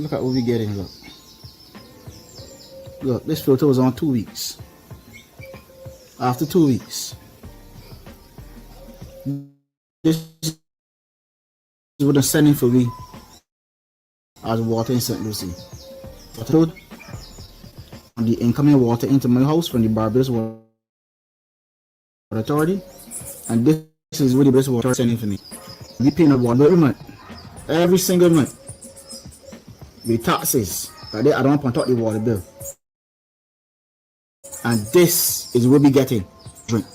Look at what we're getting. Look. Look, this filter was on 2 weeks. After 2 weeks, this is what they're sending for me as water in St. Lucie. The incoming water into my house from the Barbados Water Authority, and this is what the Barbados Water sending for me. We paying a water every month, every single month, with taxes. I don't want to talk the water bill, and this is what we getting drink.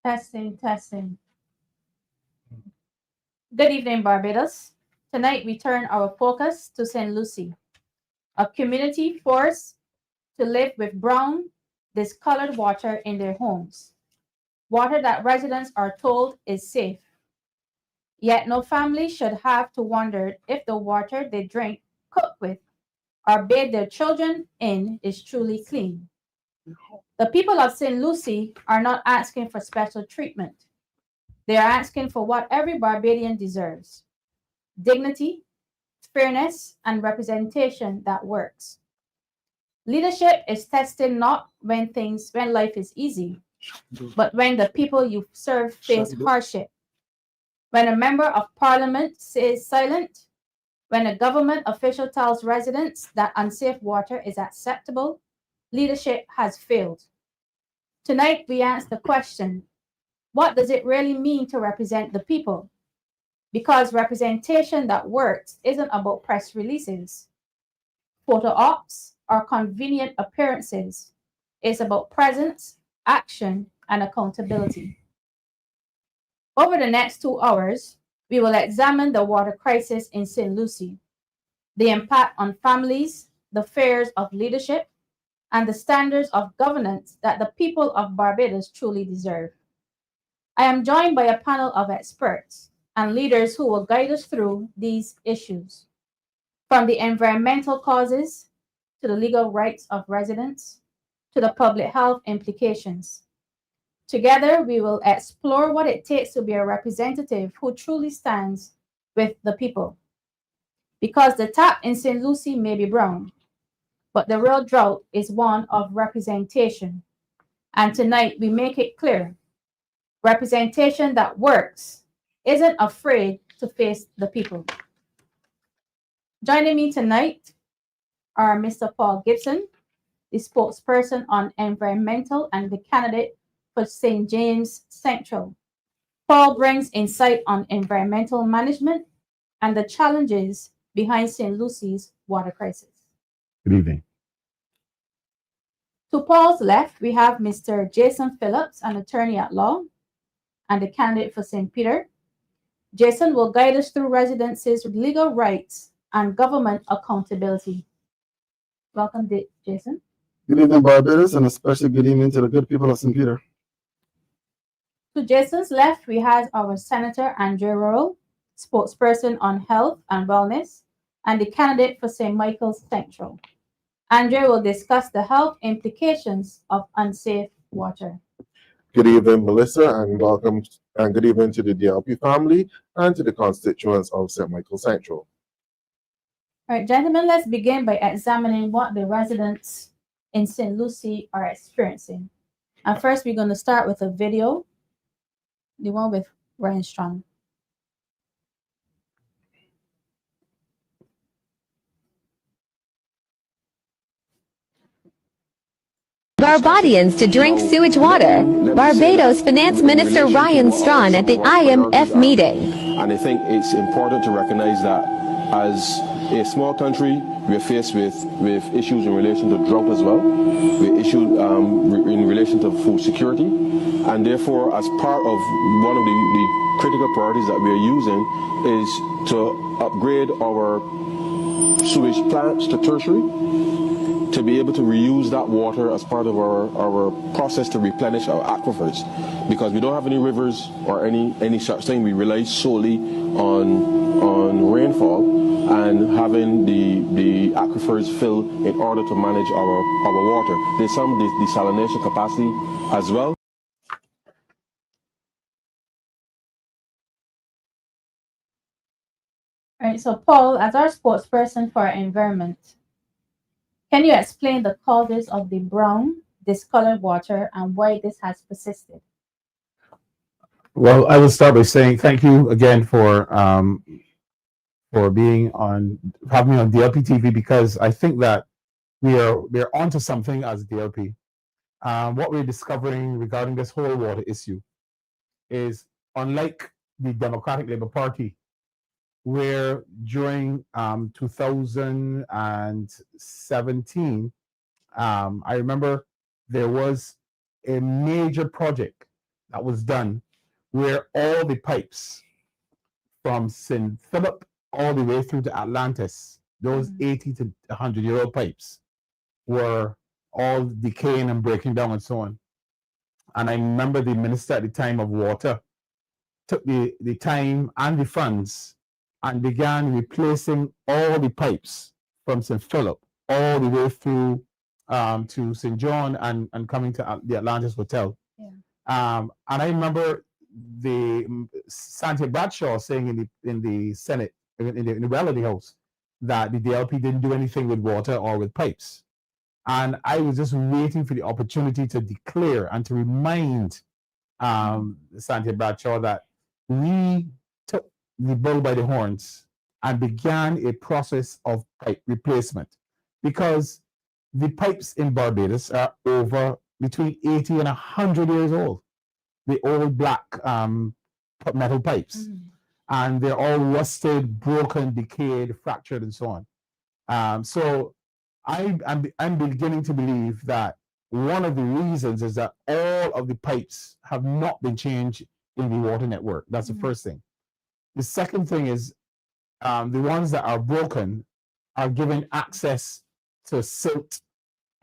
Testing, testing. Good evening, Barbados. Tonight we turn our focus to St. Lucie, a community forced to live with brown, discolored water in their homes, water that residents are told is safe. Yet no family should have to wonder if the water they drink, cook with, or bathe their children in is truly clean. The people of St. Lucie are not asking for special treatment. They are asking for what every Barbadian deserves: dignity, fairness, and representation that works. Leadership is tested not when life is easy, but when the people you serve face hardship. When a member of parliament stays silent, when a government official tells residents that unsafe water is acceptable, leadership has failed. Tonight we ask the question, what does it really mean to represent the people? Because representation that works isn't about press releases, photo ops, or convenient appearances. It's about presence, action, and accountability. Over the next 2 hours, we will examine the water crisis in St. Lucie, the impact on families, the fears of leadership, and the standards of governance that the people of Barbados truly deserve. I am joined by a panel of experts and leaders who will guide us through these issues, from the environmental causes to the legal rights of residents to the public health implications. Together, we will explore what it takes to be a representative who truly stands with the people. Because the tap in St. Lucie may be brown, but the real drought is one of representation. And tonight we make it clear, representation that works isn't afraid to face the people. Joining me tonight are Mr. Paul Gibson, the spokesperson on environmental and the candidate for St. James Central. Paul brings insight on environmental management and the challenges behind St. Lucy's water crisis. Good evening. To Paul's left, we have Mr. Jason Phillips, an attorney at law and the candidate for St. Peter. Jason will guide us through residents' legal rights and government accountability. Welcome, Jason. Good evening, Barbados, and especially good evening to the good people of St. Peter. To Jason's left, we have our Senator Andrew Worrell, spokesperson on health and wellness, and the candidate for St. Michael's Central. Andrew will discuss the health implications of unsafe water. Good evening, Melissa, and welcome, and good evening to the DLP family and to the constituents of St. Michael's Central. All right, gentlemen, let's begin by examining what the residents in St. Lucy are experiencing. And first, we're going to start with a video, the one with Ryan Strong. Barbadians to drink sewage water. Barbados Finance Minister Ryan Strawn at the IMF meeting. And I think it's important to recognize that as a small country, we are faced with issues in relation to drought as well. We issue in relation to food security. And therefore, as part of one of the critical priorities that we are using is to upgrade our sewage plants to tertiary, to be able to reuse that water as part of our process to replenish our aquifers, because we don't have any rivers or any such thing. We rely solely on rainfall and having the aquifers fill in order to manage our water. There's some desalination capacity as well. All right, so Paul, as our spokesperson for environment, can you explain the causes of the brown, discolored water and why this has persisted? Well, I will start by saying thank you again for having me on DLP TV, because I think that we're onto something as DLP. What we're discovering regarding this whole water issue is, unlike the Democratic Labour Party, where during 2017, I remember there was a major project that was done where all the pipes from St. Philip all the way through to Atlantis, those 80 to 100-year-old pipes, were all decaying and breaking down and so on. And I remember the minister at the time of water took the time and the funds and began replacing all the pipes from St. Philip all the way through to St. John and coming to the Atlantis Hotel. Yeah. And I remember the Santia Bradshaw saying in the Senate, in the Reality House, that the DLP didn't do anything with water or with pipes. And I was just waiting for the opportunity to declare and to remind Santia Bradshaw that we took the bull by the horns and began a process of pipe replacement, because the pipes in Barbados are over between 80 and 100 years old. The old black metal pipes. And they're all rusted, broken, decayed, fractured, and so on. So I'm beginning to believe that one of the reasons is that all of the pipes have not been changed in the water network. That's the first thing. The second thing is the ones that are broken are given access to silt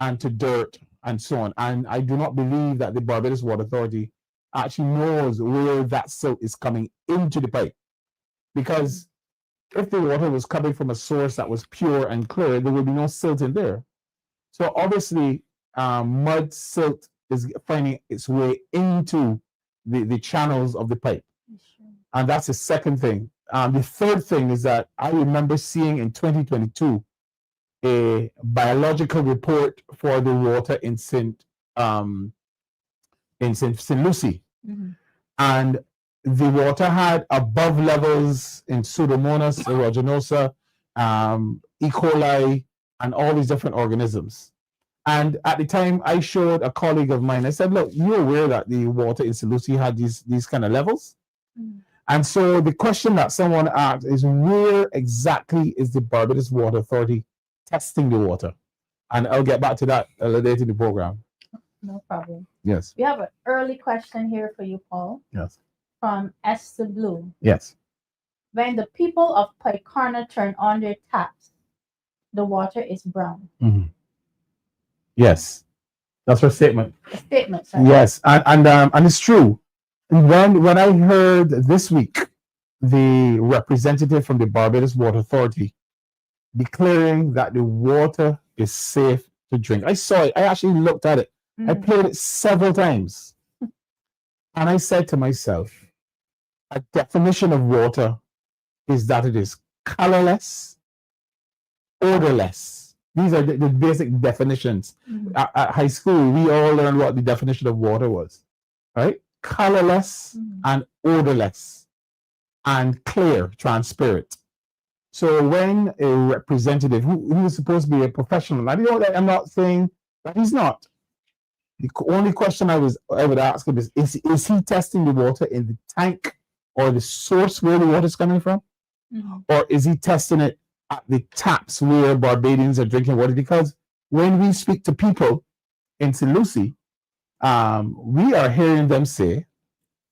and to dirt and so on. And I do not believe that the Barbados Water Authority actually knows where that silt is coming into the pipe. Because if the water was coming from a source that was pure and clear, there would be no silt in there. So obviously, mud silt is finding its way into the channels of the pipe. And that's the second thing. The third thing is that I remember seeing in 2022 a biological report for the water in St. in St. Lucie. Mhm. And the water had above levels in Pseudomonas aeruginosa, E. coli, and all these different organisms. And at the time, I showed a colleague of mine, I said, look, you're aware that the water in St. Lucie had these kind of levels? Mhm. And so the question that someone asked is, where exactly is the Barbados Water Authority testing the water? And I'll get back to that a little later in the program. No problem. Yes. We have an early question here for you, Paul, Yes. from Esther Blue. Yes. When the people of Paikarna turn on their taps, the water is brown. Mhm. Yes. That's her statement. A statement, sir. Yes, and it's true. When I heard this week the representative from the Barbados Water Authority declaring that the water is safe to drink, I saw it. I actually looked at it. I Mhm. played it several times, and I said to myself, a definition of water is that it is colorless, odorless. These are the basic definitions. Mhm. At high school, we all learned what the definition of water was, right? Colorless Mhm. and odorless and clear, transparent. So when a representative who is supposed to be a professional, I'm not saying that he's not. The only question I would ask him is he testing the water in the tank or the source where the water is coming from? Mhm. Or is he testing it at the taps where Barbadians are drinking water? Because when we speak to people in St. Lucie, we are hearing them say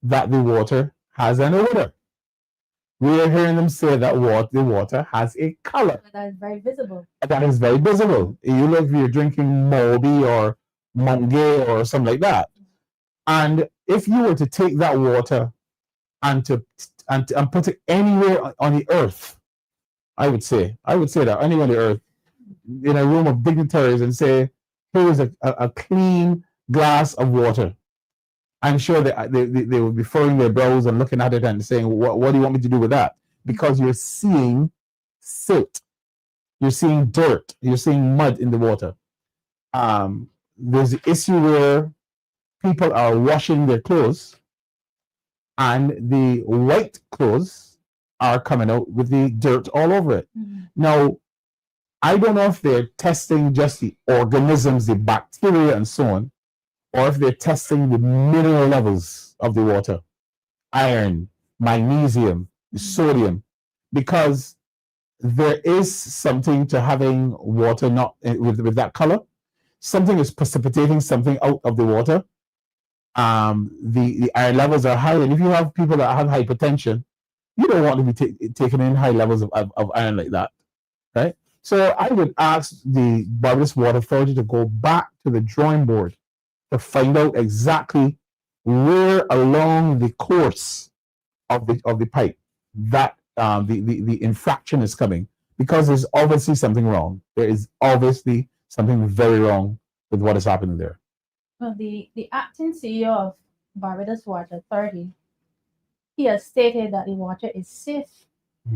that the water has an odor. We are hearing them say that the water has a color. That is very visible. That is very visible. You look, if you're drinking Moby or Monge or something like that. And if you were to take that water and put it anywhere on the earth, I would say that anywhere on the earth, in a room of dignitaries, and say, here is a clean glass of water, I'm sure that they would be furrowing their brows and looking at it and saying, what do you want me to do with that? Because you're seeing silt, you're seeing dirt, you're seeing mud in the water. There's the issue where people are washing their clothes and the white clothes are coming out with the dirt all over it. Mhm. Now, I don't know if they're testing just the organisms, the bacteria and so on, or if they're testing the mineral levels of the water, iron, magnesium, sodium, because there is something to having water not with that color. Something is precipitating something out of the water. The iron levels are high, and if you have people that have hypertension, you don't want to be taking in high levels of iron like that, right? So I would ask the Barbados Water Authority to go back to the drawing board to find out exactly where along the course of the pipe that the infraction is coming, because there's obviously something wrong. There is obviously something very wrong with what is happening there. Well, the acting CEO of Barbados Water Authority, he has stated that the water is safe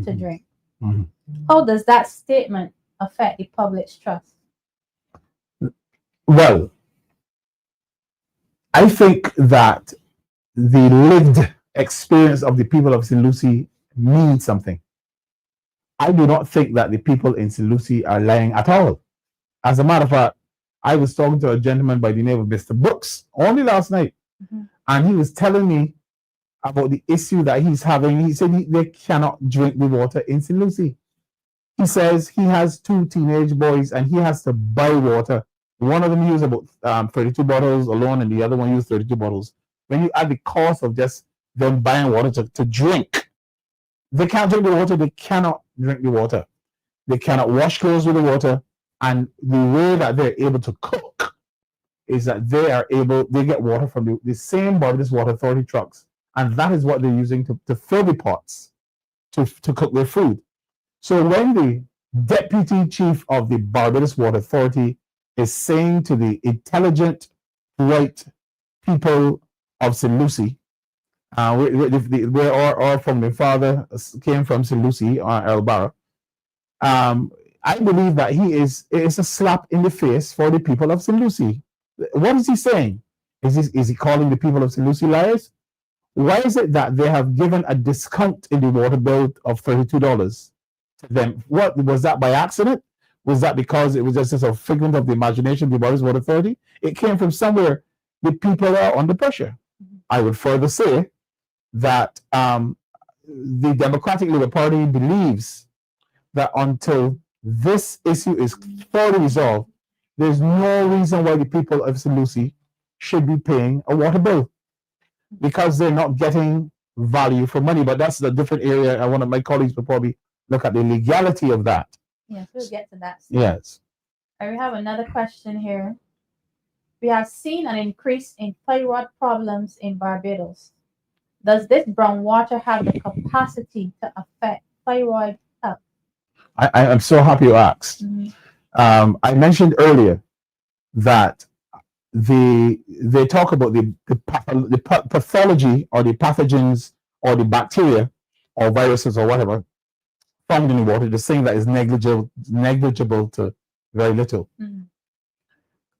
to drink. Mhm. How does that statement affect the public's trust? Well, I think that the lived experience of the people of St. Lucie means something. I do not think that the people in St. Lucie are lying at all. As a matter of fact, I was talking to a gentleman by the name of Mr. Brooks only last night, Mhm. and he was telling me about the issue that he's having. He said they cannot drink the water in St. Lucie. He says he has 2 teenage boys and he has to buy water. One of them used about 32 bottles alone, and the other one used 32 bottles. When you add the cost of just them buying water to drink, they can't drink the water. They cannot drink the water. They cannot wash clothes with the water. And the way that they're able to cook is that they get water from the same Barbados Water Authority trucks. And that is what they're using to fill the pots to cook their food. So when the deputy chief of the Barbados Water Authority is saying to the intelligent, right people of St. Lucie, where our family father came from, St. Lucie, El Barra, I believe that it's a slap in the face for the people of St. Lucie. What is he saying? Is he calling the people of St. Lucie liars? Why is it that they have given a discount in the water bill of $32 to them? What was that, by accident? Was that because it was just a figment of the imagination of the Barbados Water Authority? It came from somewhere. The people are under pressure. I would further say that the Democratic Labour Party believes that until this issue is fully resolved, there's no reason why the people of St. Lucie should be paying a water bill, because they're not getting value for money. But that's a different area. One of my colleagues will probably look at the legality of that. Yes, we'll get to that. Yes. And we have another question here. We have seen an increase in thyroid problems in Barbados. Does this brown water have the capacity to affect thyroid health? I'm so happy you asked. I mentioned earlier that they talk about the pathology or the pathogens or the bacteria or viruses or whatever found in the water. They're saying that is negligible to very little.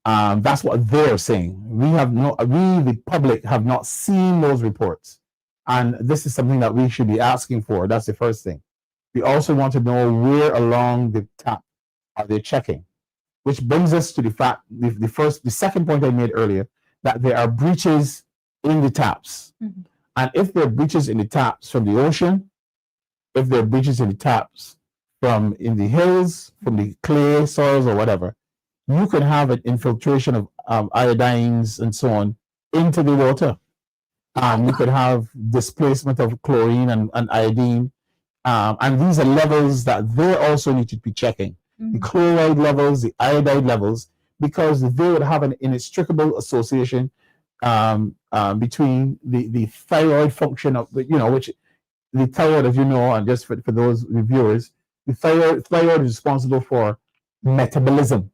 That's what they're saying. We, the public, have not seen those reports, and this is something that we should be asking for. That's the first thing. We also want to know where along the tap are they checking, which brings us to the fact, the second point I made earlier, that there are breaches in the taps. And if there are breaches in the taps from the ocean, if there are breaches in the taps from in the hills, from the clay soils or whatever, you can have an infiltration of iodines and so on into the water. You could have displacement of chlorine and iodine. And these are levels that they also need to be checking. The chloride levels, the iodide levels, because they would have an inextricable association between the thyroid function of, which the thyroid, as you know, and just for those viewers, the thyroid is responsible for metabolism.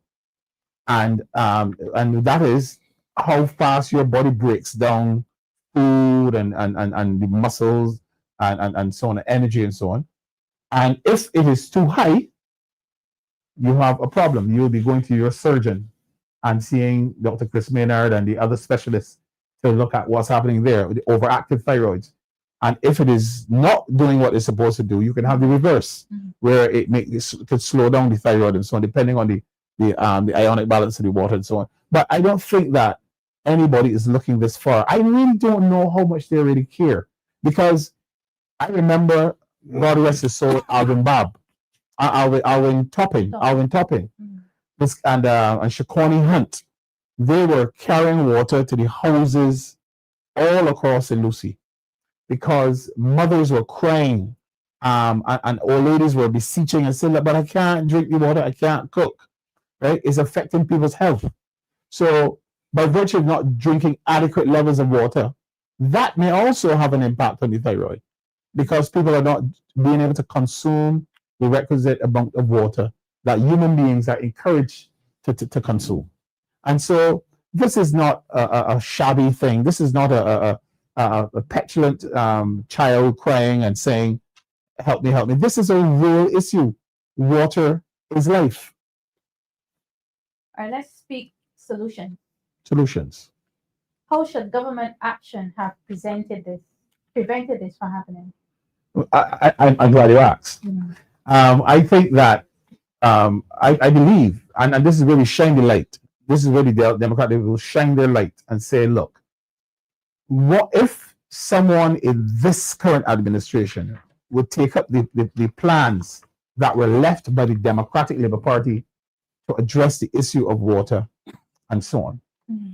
And that is how fast your body breaks down food and the muscles and so on, energy and so on. And if it is too high, you have a problem. You'll be going to your surgeon and seeing Dr. Chris Maynard and the other specialists to look at what's happening there, the overactive thyroids. And if it is not doing what it's supposed to do, you can have the reverse, where it could slow down the thyroid and so on, depending on the ionic balance of the water and so on. But I don't think that anybody is looking this far. I really don't know how much they really care, because I remember, God rest his soul, Alvin Topping, and Shaquani Hunt. They were carrying water to the houses all across St. Lucie, because mothers were crying, and old ladies were beseeching and saying, "But I can't drink the water, I can't cook." Right? It's affecting people's health. So, by virtue of not drinking adequate levels of water, that may also have an impact on the thyroid, because people are not being able to consume the requisite amount of water that human beings are encouraged to consume. And so this is not a shabby thing. This is not a petulant child crying and saying, "Help me, help me." This is a real issue. Water is life. All right, let's speak solutions. How should government action have prevented this from happening? I'm glad you asked. I think that I believe, and this is where we shine the light. This is where the Democratic will shine their light and say, look, what if someone in this current administration would take up the plans that were left by the Democratic Labour Party to address the issue of water and so on?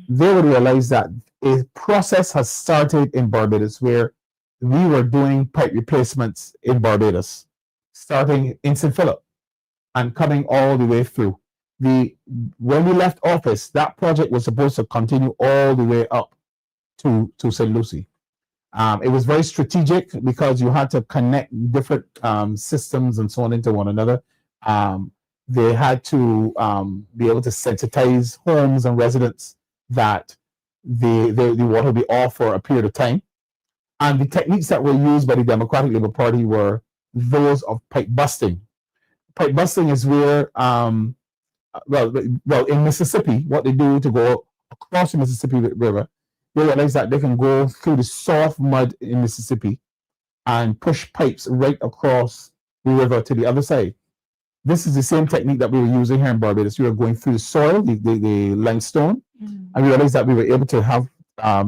They would realize that a process has started in Barbados where we were doing pipe replacements in Barbados, starting in St. Phillips and coming all the way through. When we left office, that project was supposed to continue all the way up to St. Lucie. It was very strategic because you had to connect different systems and so on into one another. They had to be able to sensitize homes and residents that the water would be off for a period of time. And the techniques that were used by the Democratic Labour Party were those of pipe busting. Pipe busting is where, in Mississippi, what they do to go across the Mississippi River they realized that they can go through the soft mud in Mississippi and push pipes right across the river to the other side. This is the same technique that we were using here in Barbados. We were going through the soil, the limestone, and we realized that we were able to have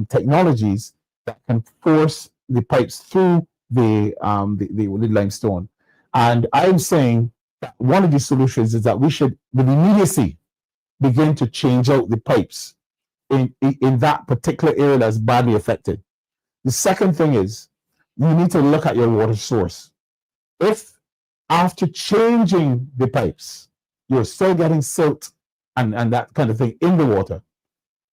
technologies that can force the pipes through the limestone. And I'm saying that one of the solutions is that we should, with immediacy, begin to change out the pipes in that particular area that's badly affected. The second thing is you need to look at your water source. If after changing the pipes, you're still getting silt and that kind of thing in the water,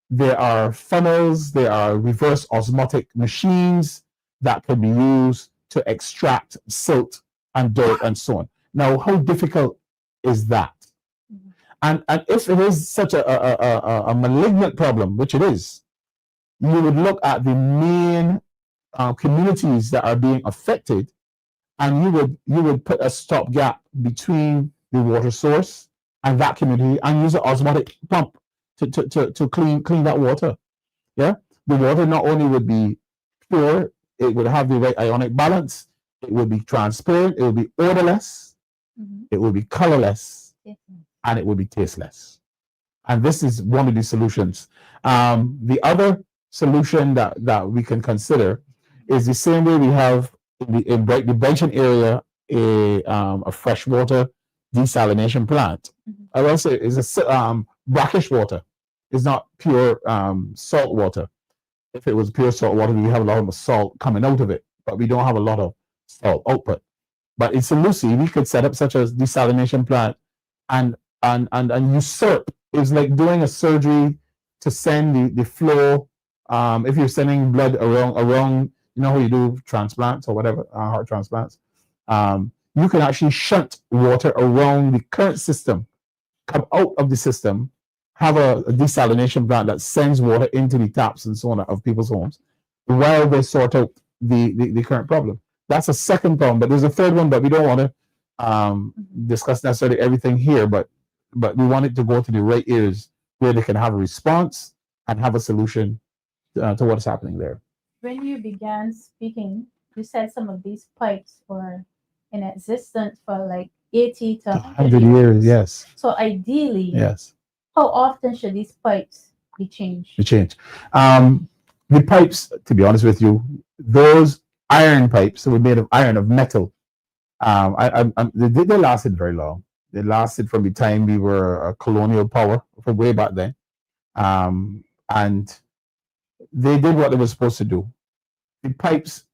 there are funnels, there are reverse osmotic machines that can be used to extract silt and dirt and so on. Now, how difficult is that? And if it is such a malignant problem, which it is, you would look at the main communities that are being affected, and you would put a stopgap between the water source and that community and use an osmotic pump to clean that water. Yeah, the water not only would be pure, it would have the right ionic balance, it would be transparent, it would be odorless, it would be colorless, and it would be tasteless. And this is one of the solutions. The other solution that we can consider is the same way we have in the Brighton area a freshwater desalination plant. I will say it's a brackish water. It's not pure salt water. If it was pure salt water, we have a lot of salt coming out of it, but we don't have a lot of salt output. But in St. Lucie, we could set up such a desalination plant and usurp. It's like doing a surgery to send the flow. If you're sending blood around, you know how you do transplants or whatever, heart transplants. You can actually shunt water around the current system, come out of the system, have a desalination plant that sends water into the taps and so on of people's homes while they sort out the current problem. That's a second problem, but there's a third one, but we don't want to discuss necessarily everything here, but we want it to go to the right areas where they can have a response and have a solution to what's happening there. When you began speaking, you said some of these pipes were in existence for like 80 to 100 years. Yes. So ideally, yes. How often should these pipes be changed? The pipes, to be honest with you, those iron pipes that were made of iron, of metal, they lasted very long. They lasted from the time we were a colonial power, from way back then. And they did what they were supposed to do. The pipes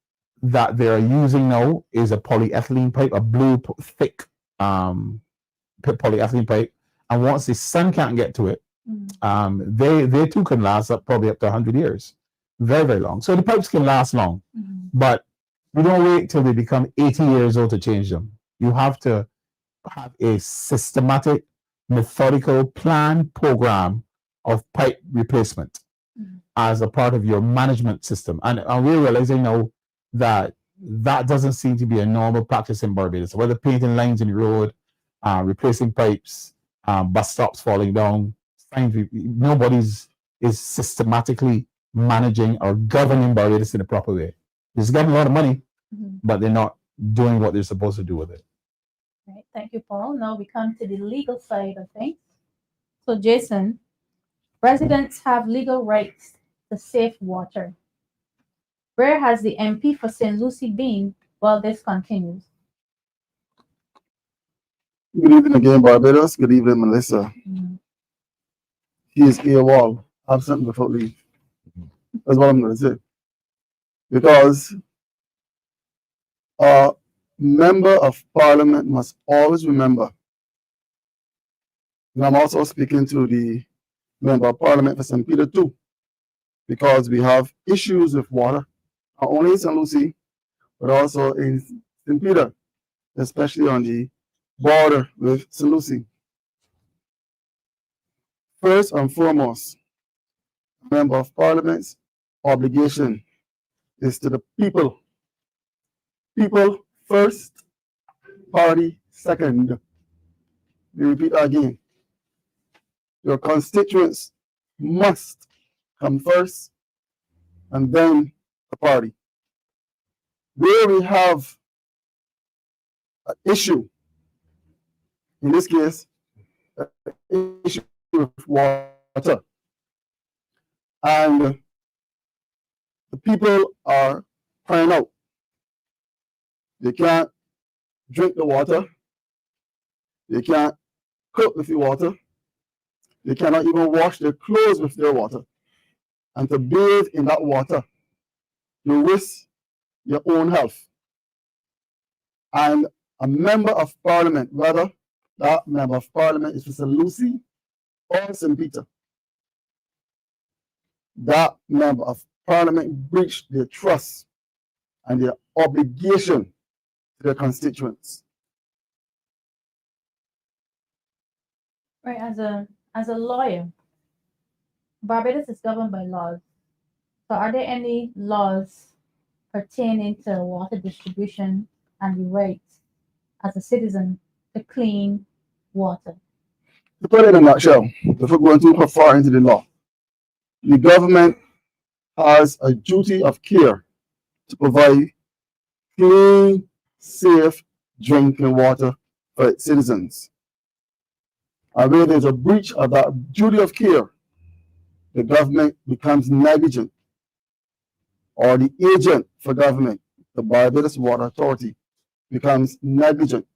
that they are using now is a polyethylene pipe, a blue, thick polyethylene pipe. And once the sun can't get to it, they too can last probably up to 100 years. Very, very long. So the pipes can last long. But you don't wait till they become 80 years old to change them. You have to have a systematic, methodical plan program of pipe replacement as a part of your management system. And we're realizing now that doesn't seem to be a normal practice in Barbados. Whether painting lines in the road, replacing pipes, bus stops falling down, nobody's is systematically managing or governing Barbados in a proper way. They're getting a lot of money, but they're not doing what they're supposed to do with it. Right. Thank you, Paul. Now we come to the legal side of things. So, Jason, residents have legal rights to safe water. Where has the MP for St. Lucie been while this continues? Good evening again, Barbados. Good evening, Melissa. He is AWOL, absent without leave. That's what I'm going to say. Because a member of parliament must always remember, and I'm also speaking to the member of parliament for St. Peter too, because we have issues with water, not only in St. Lucie, but also in St. Peter, especially on the border with St. Lucie. First and foremost, a member of parliament's obligation is to the people. People first, party second. We repeat again. Your constituents must come first, and then the party. Where we have an issue, in this case, an issue with water, and the people are crying out. They can't drink the water. They can't cook with the water. They cannot even wash their clothes with their water. And to bathe in that water, you risk your own health. And a member of parliament, whether that member of parliament is for St. Lucie or St. Peter, that member of parliament breached their trust and their obligation to their constituents. Right, as a lawyer, Barbados is governed by laws. So are there any laws pertaining to water distribution and the rights as a citizen to clean water? To put it in a nutshell, before going too far into the law, the government has a duty of care to provide clean, safe drinking water for its citizens. And where there's a breach of that duty of care, the government becomes negligent, or the agent for government, the Barbados Water Authority, becomes negligent.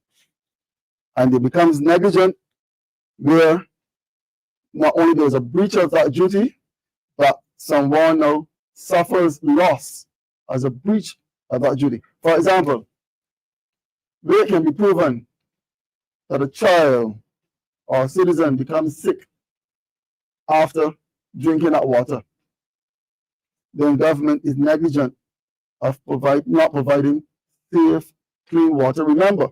And it becomes negligent where not only there's a breach of that duty, but someone now suffers loss as a breach of that duty. For example, where it can be proven that a child or a citizen becomes sick after drinking that water, then government is negligent of not providing safe, clean water. Remember,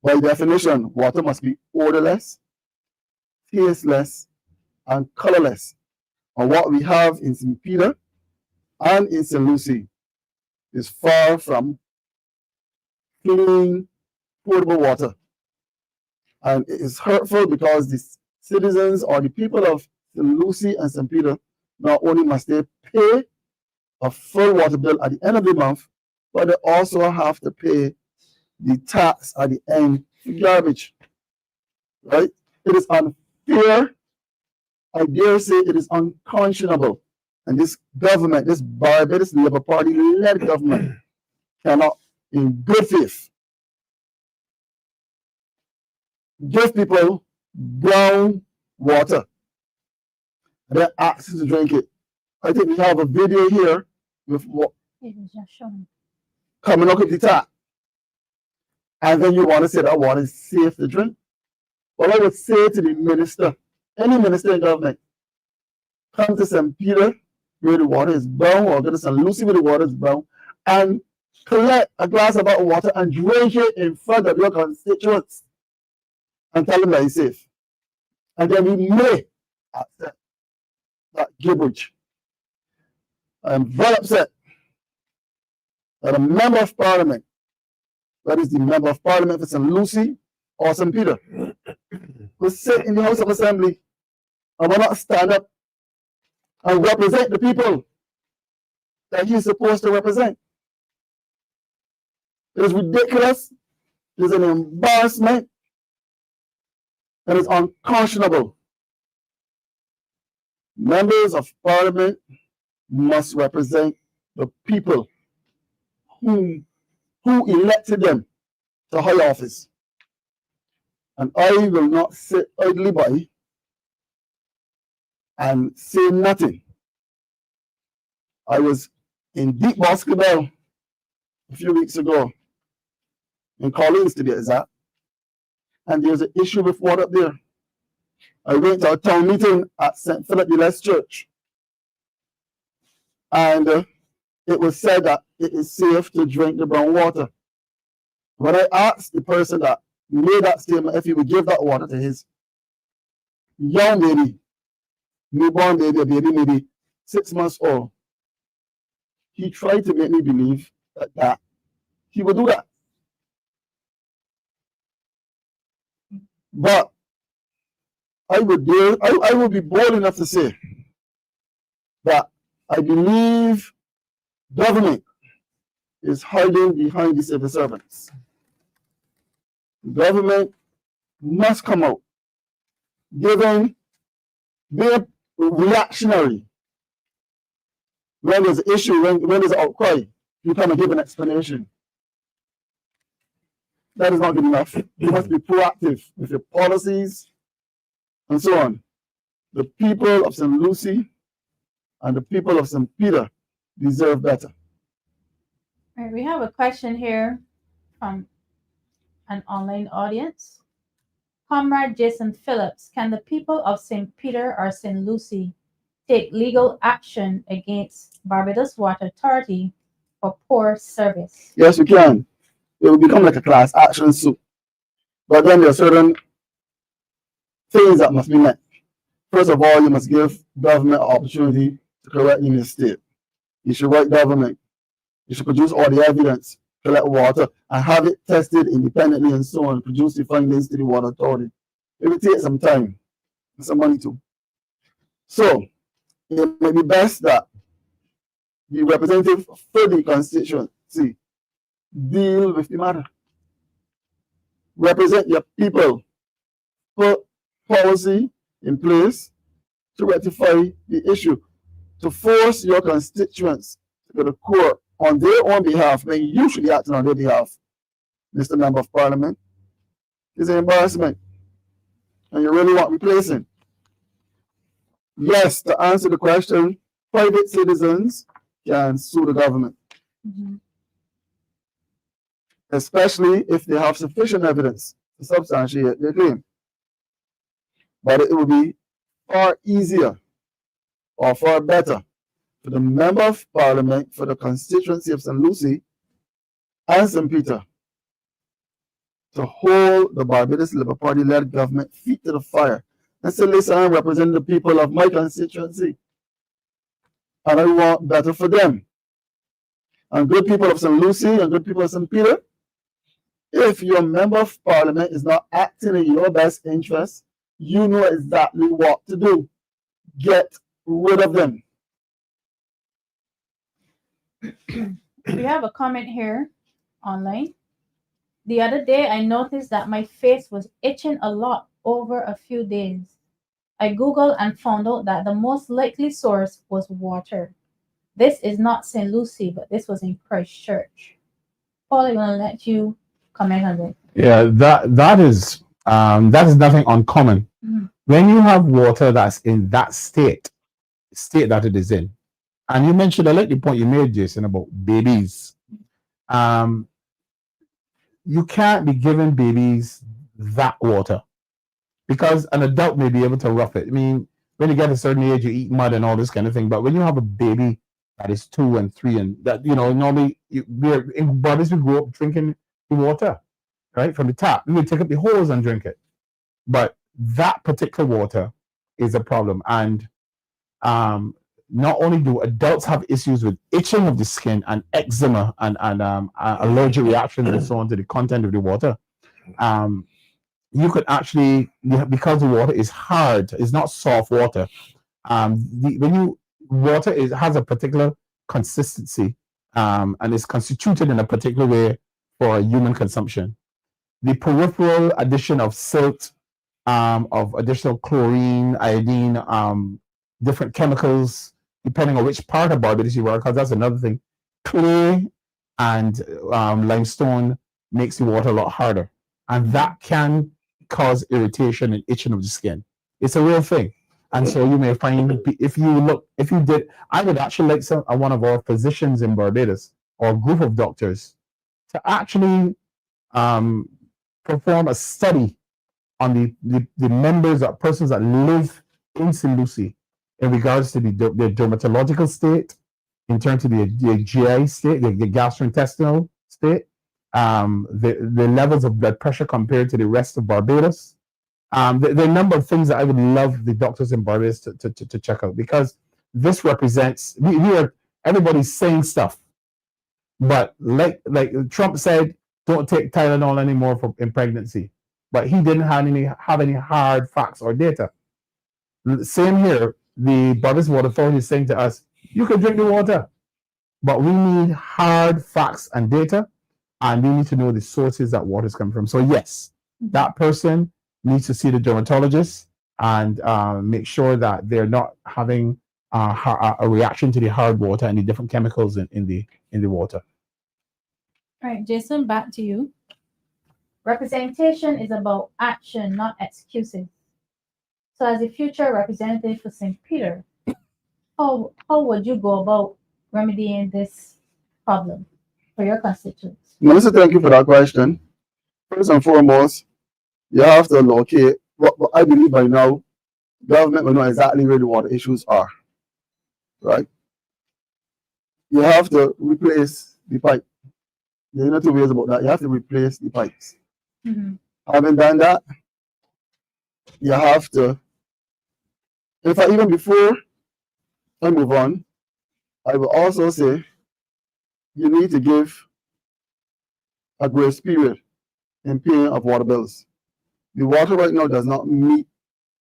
by definition, water must be odorless, tasteless, and colorless. And what we have in St. Peter and in St. Lucie is far from clean, potable water. And it is hurtful because the citizens or the people of St. Lucie and St. Peter, not only must they pay a full water bill at the end of the month, but they also have to pay the tax at the end for garbage. Right? It is unfair. I dare say it is unconscionable. And this government, this Barbados Labour Party-led government, cannot, in good faith, give people brown water and then ask them to drink it. I think we have a video here with what coming up with the tap. And then you want to say that water is safe to drink. Well, I would say to the minister, any minister in government, come to St. Peter where the water is brown, or go to St. Lucie where the water is brown, and collect a glass of hot water and drink it in front of your constituents and tell them that it's safe. And then we may accept that gibberish. I'm very upset that a member of parliament, that is the member of parliament for St. Lucie or St. Peter, will sit in the House of Assembly and will not stand up and represent the people that he's supposed to represent. It is ridiculous. It is an embarrassment. And it's unconscionable. Members of parliament must represent the people who elected them to high office. And I will not sit idly by and say nothing. I was in deep basketball a few weeks ago, in Collins to be exact, and there's an issue with water up there. I went to a town meeting at St. Philip the Less Church, and it was said that it is safe to drink the brown water. When I asked the person that made that statement if he would give that water to his young baby, newborn baby, a baby maybe 6 months old, he tried to make me believe that he would do that. But I would be bold enough to say that I believe government is hiding behind the civil servants. Government must come out, being reactionary when there's an issue, when there's an outcry, you come and give an explanation. That is not good enough. You must be proactive with your policies and so on. The people of St. Lucie and the people of St. Peter deserve better. All right, we have a question here from an online audience. Comrade Jason Phillips, can the people of St. Peter or St. Lucie take legal action against Barbados Water Authority for poor service? Yes, you can. It will become like a class action suit. But then there are certain things that must be met. First of all, you must give government an opportunity to correct your mistake. You should write government. You should produce all the evidence, collect water, and have it tested independently and so on, produce the findings to the water authority. It will take some time and some money too. So, it may be best that the representative for the constituency deal with the matter. Represent your people, put policy in place to rectify the issue, to force your constituents to go to court on their own behalf when you should be acting on their behalf, Mr. Member of Parliament, is an embarrassment. And you really want replacing. Yes, to answer the question, private citizens can sue the government. Especially if they have sufficient evidence to substantiate their claim. But it will be far easier or far better for the Member of Parliament for the constituency of St. Lucie and St. Peter to hold the Barbados Labour Party-led government feet to the fire and say, listen, I represent the people of my constituency and I want better for them. And good people of St. Lucie and good people of St. Peter, if your Member of Parliament is not acting in your best interest, you know exactly what to do. Get rid of them. We have a comment here online. The other day, I noticed that my face was itching a lot over a few days. I Googled and found out that the most likely source was water. This is not St. Lucie, but this was in Christchurch. Paul, I want to let you comment on it. Yeah, that is nothing uncommon. When you have water that's in that state that it is in, and you mentioned, I like the point you made, Jason, about babies. You can't be giving babies that water because an adult may be able to rough it. I mean, when you get a certain age, you eat mud and all this kind of thing. But when you have a baby that is 2 and 3, and that, you know, normally we're in Barbados, we grow up drinking the water, right, from the tap. We would take up the hose and drink it. But that particular water is a problem. And not only do adults have issues with itching of the skin and eczema and allergic reactions and so on to the content of the water, you could actually, because the water is hard, it's not soft water. Water has a particular consistency and is constituted in a particular way for human consumption. The peripheral addition of silt, of additional chlorine, iodine, different chemicals, depending on which part of Barbados you are, because that's another thing. Clay and limestone makes the water a lot harder, and that can cause irritation and itching of the skin. It's a real thing. And so you may find, I would actually like one of our physicians in Barbados or a group of doctors to actually perform a study on the members or persons that live in St. Lucie in regards to the dermatological state, in terms of the GI state, the gastrointestinal state, the levels of blood pressure compared to the rest of Barbados. There are a number of things that I would love the doctors in Barbados to check out, because this represents, everybody's saying stuff, but like Trump said, don't take Tylenol anymore in pregnancy, but he didn't have any hard facts or data. Same here, the Barbados Water Authority is saying to us, you can drink the water. But we need hard facts and data, and we need to know the sources that water is coming from. So yes, that person needs to see the dermatologist and make sure that they're not having a reaction to the hard water and the different chemicals in the water. All right, Jason, back to you. Representation is about action, not excuses. So as a future representative for St. Peter, how would you go about remedying this problem for your constituents? Melissa, thank you for that question. First and foremost, you have to locate what I believe by now, government will know exactly where the water issues are, right? You have to replace the pipe. There's no two ways about that. You have to replace the pipes. Having done that, you have to, in fact, even before I move on, I will also say you need to give a grace period in paying of water bills. The water right now does not meet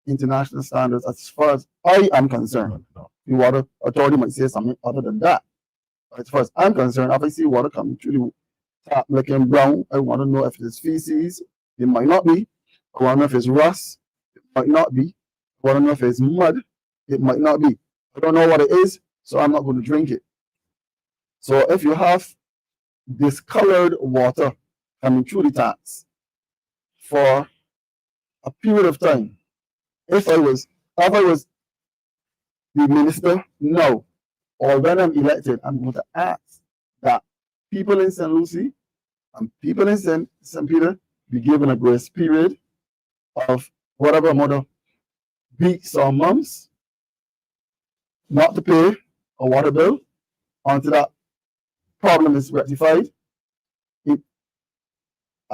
international standards as far as I am concerned. The water authority might say something other than that. But as far as I'm concerned, if I see water coming through the tap looking brown, I want to know if it's feces. It might not be. I want to know if it's rust. It might not be. I want to know if it's mud. It might not be. I don't know what it is, so I'm not going to drink it. So if you have discolored water coming through the taps for a period of time, if I was the minister now, or when I'm elected, I'm going to ask that people in St. Lucie and people in St. Peter be given a grace period of whatever amount of weeks or months not to pay a water bill until that problem is rectified.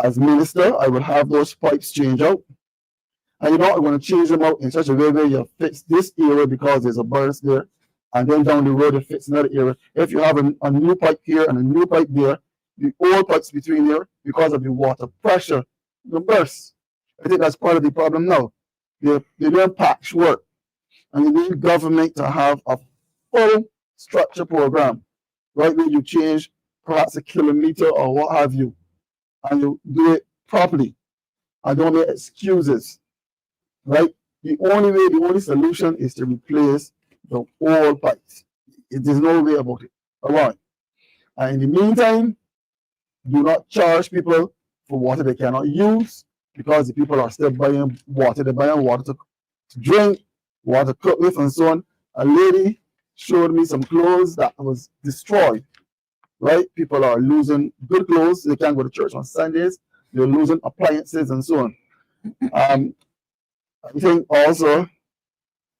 As minister, I will have those pipes changed out. And you know, I'm going to change them out in such a way where you fix this area because there's a burst there, and then down the road it fits another area. If you have a new pipe here and a new pipe there, the old pipes between there, because of the water pressure, will burst. I think that's part of the problem now. They're doing patchwork, and you need government to have a full structure program, right, where you change perhaps a kilometer or what have you, and you do it properly, and don't make excuses. Right? The only solution is to replace the old pipes. There's no way about it. All right. And in the meantime, do not charge people for water they cannot use, because the people are still buying water. They're buying water to drink, water to cook with, and so on. A lady showed me some clothes that was destroyed. Right? People are losing good clothes. They can't go to church on Sundays. They're losing appliances and so on. I think also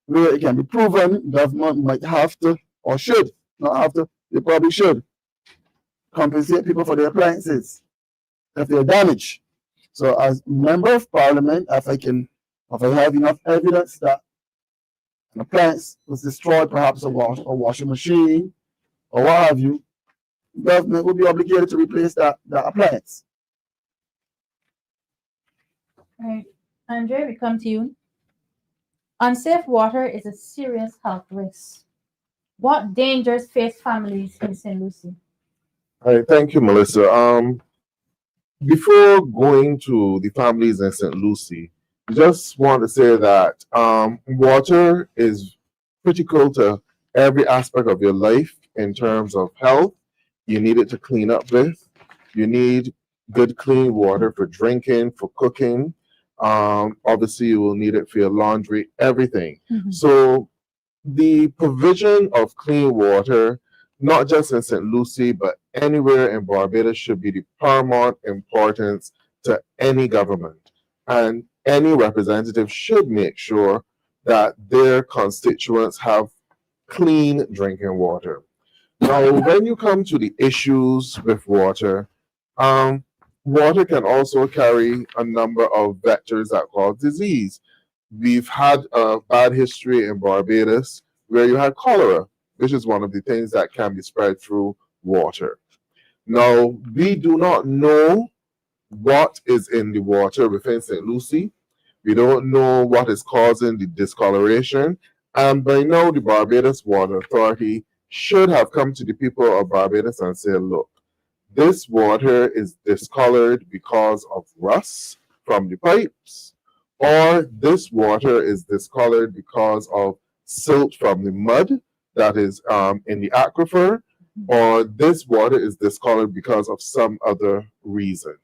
where it can be proven, government might have to, or should, not have to, they probably should compensate people for their appliances if they're damaged. So as member of parliament, if I have enough evidence that an appliance was destroyed, perhaps a washing machine or what have you, government will be obligated to replace that appliance. All right. Andre, we come to you. Unsafe water is a serious health risk. What dangers face families in St. Lucie? All right, thank you, Melissa. Before going to the families in St. Lucie, I just want to say that water is critical to every aspect of your life in terms of health. You need it to clean up with. You need good, clean water for drinking, for cooking. Obviously, you will need it for your laundry, everything. So the provision of clean water, not just in St. Lucie, but anywhere in Barbados, should be the paramount importance to any government. And any representative should make sure that their constituents have clean drinking water. Now, when you come to the issues with water, water can also carry a number of vectors that cause disease. We've had a bad history in Barbados where you had cholera, which is one of the things that can be spread through water. Now, we do not know what is in the water within St. Lucie. We don't know what is causing the discoloration. And by now, the Barbados Water Authority should have come to the people of Barbados and said, look, this water is discolored because of rust from the pipes, or this water is discolored because of silt from the mud that is in the aquifer, or this water is discolored because of some other reason.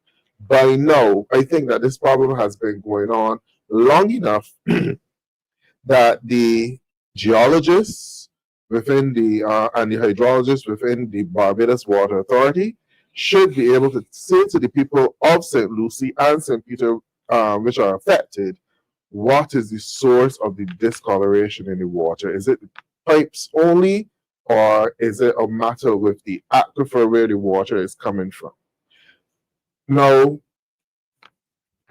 By now, I think that this problem has been going on long enough that the geologists within the and the hydrologists within the Barbados Water Authority should be able to say to the people of St. Lucie and St. Peter, which are affected, what is the source of the discoloration in the water? Is it the pipes only, or is it a matter with the aquifer where the water is coming from? Now,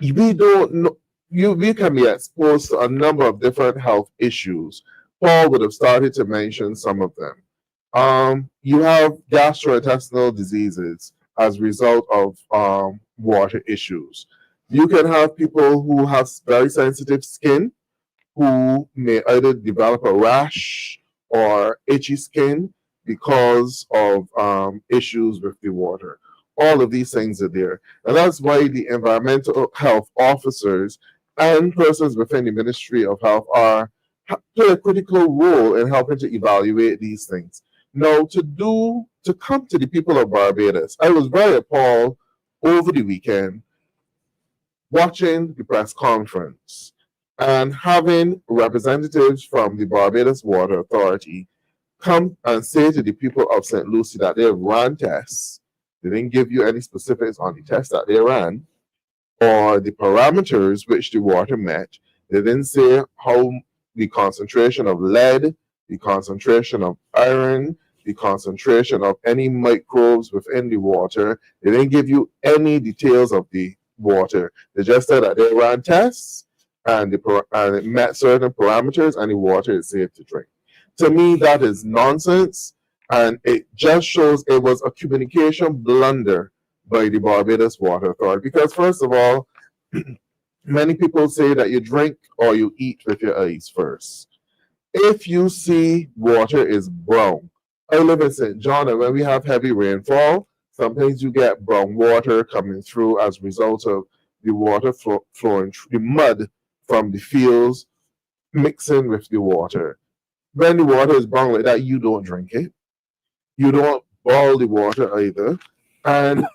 we don't know. We can be exposed to a number of different health issues. Paul would have started to mention some of them. You have gastrointestinal diseases as a result of water issues. You can have people who have very sensitive skin who may either develop a rash or itchy skin because of issues with the water. All of these things are there. And that's why the environmental health officers and persons within the Ministry of Health play a critical role in helping to evaluate these things. Now, to come to the people of Barbados, I was very appalled over the weekend watching the press conference and having representatives from the Barbados Water Authority come and say to the people of St. Lucie that they ran tests. They didn't give you any specifics on the tests that they ran or the parameters which the water met. They didn't say how the concentration of lead, the concentration of iron, the concentration of any microbes within the water. They didn't give you any details of the water. They just said that they ran tests and it met certain parameters and the water is safe to drink. To me, that is nonsense, and it just shows it was a communication blunder by the Barbados Water Authority. Because first of all, many people say that you drink or you eat with your eyes first. If you see water is brown, I live in St. John, and when we have heavy rainfall, sometimes you get brown water coming through as a result of the water flowing through the mud from the fields mixing with the water. When the water is brown like that, you don't drink it. You don't boil the water either. And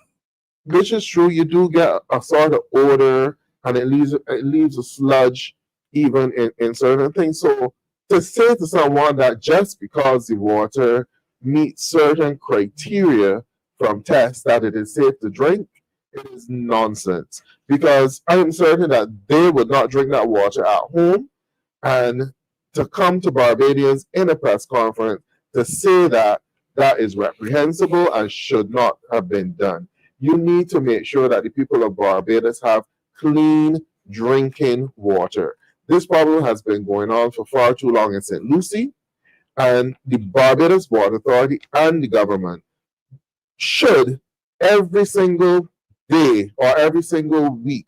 which is true, you do get a sort of odor, and it leaves a sludge even in certain things. So to say to someone that just because the water meets certain criteria from tests that it is safe to drink, it is nonsense. Because I am certain that they would not drink that water at home, and to come to Barbadians in a press conference to say that that is reprehensible and should not have been done. You need to make sure that the people of Barbados have clean drinking water. This problem has been going on for far too long in St. Lucie, and the Barbados Water Authority and the government should every single day or every single week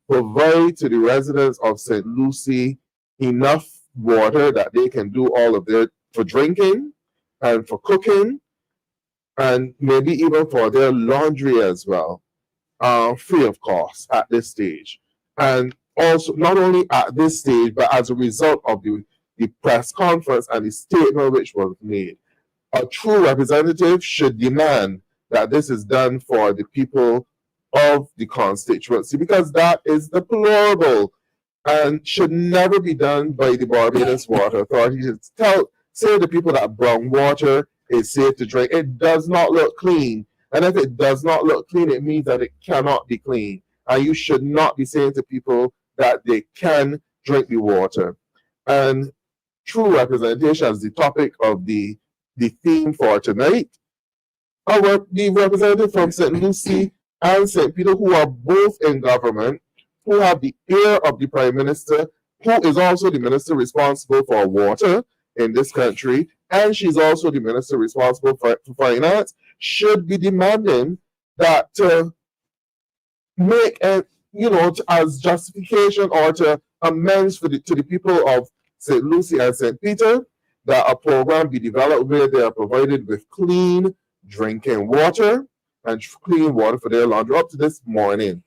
provide to the residents of St. Lucie enough water that they can do all of their for drinking and for cooking and maybe even for their laundry as well, free of cost at this stage. And also not only at this stage, but as a result of the press conference and the statement which was made, a true representative should demand that this is done for the people of the constituency, because that is deplorable and should never be done by the Barbados Water Authority to say to people that brown water is safe to drink. It does not look clean, and if it does not look clean, it means that it cannot be clean, and you should not be saying to people that they can drink the water. And true representation is the topic of the theme for tonight. The representative from St. Lucie and St. Peter, who are both in government, who have the ear of the Prime Minister, who is also the minister responsible for water in this country, and she's also the minister responsible for finance, should be demanding that to make as justification or to amends to the people of St. Lucie and St. Peter, that a program be developed where they are provided with clean drinking water and clean water for their laundry. Up to this morning,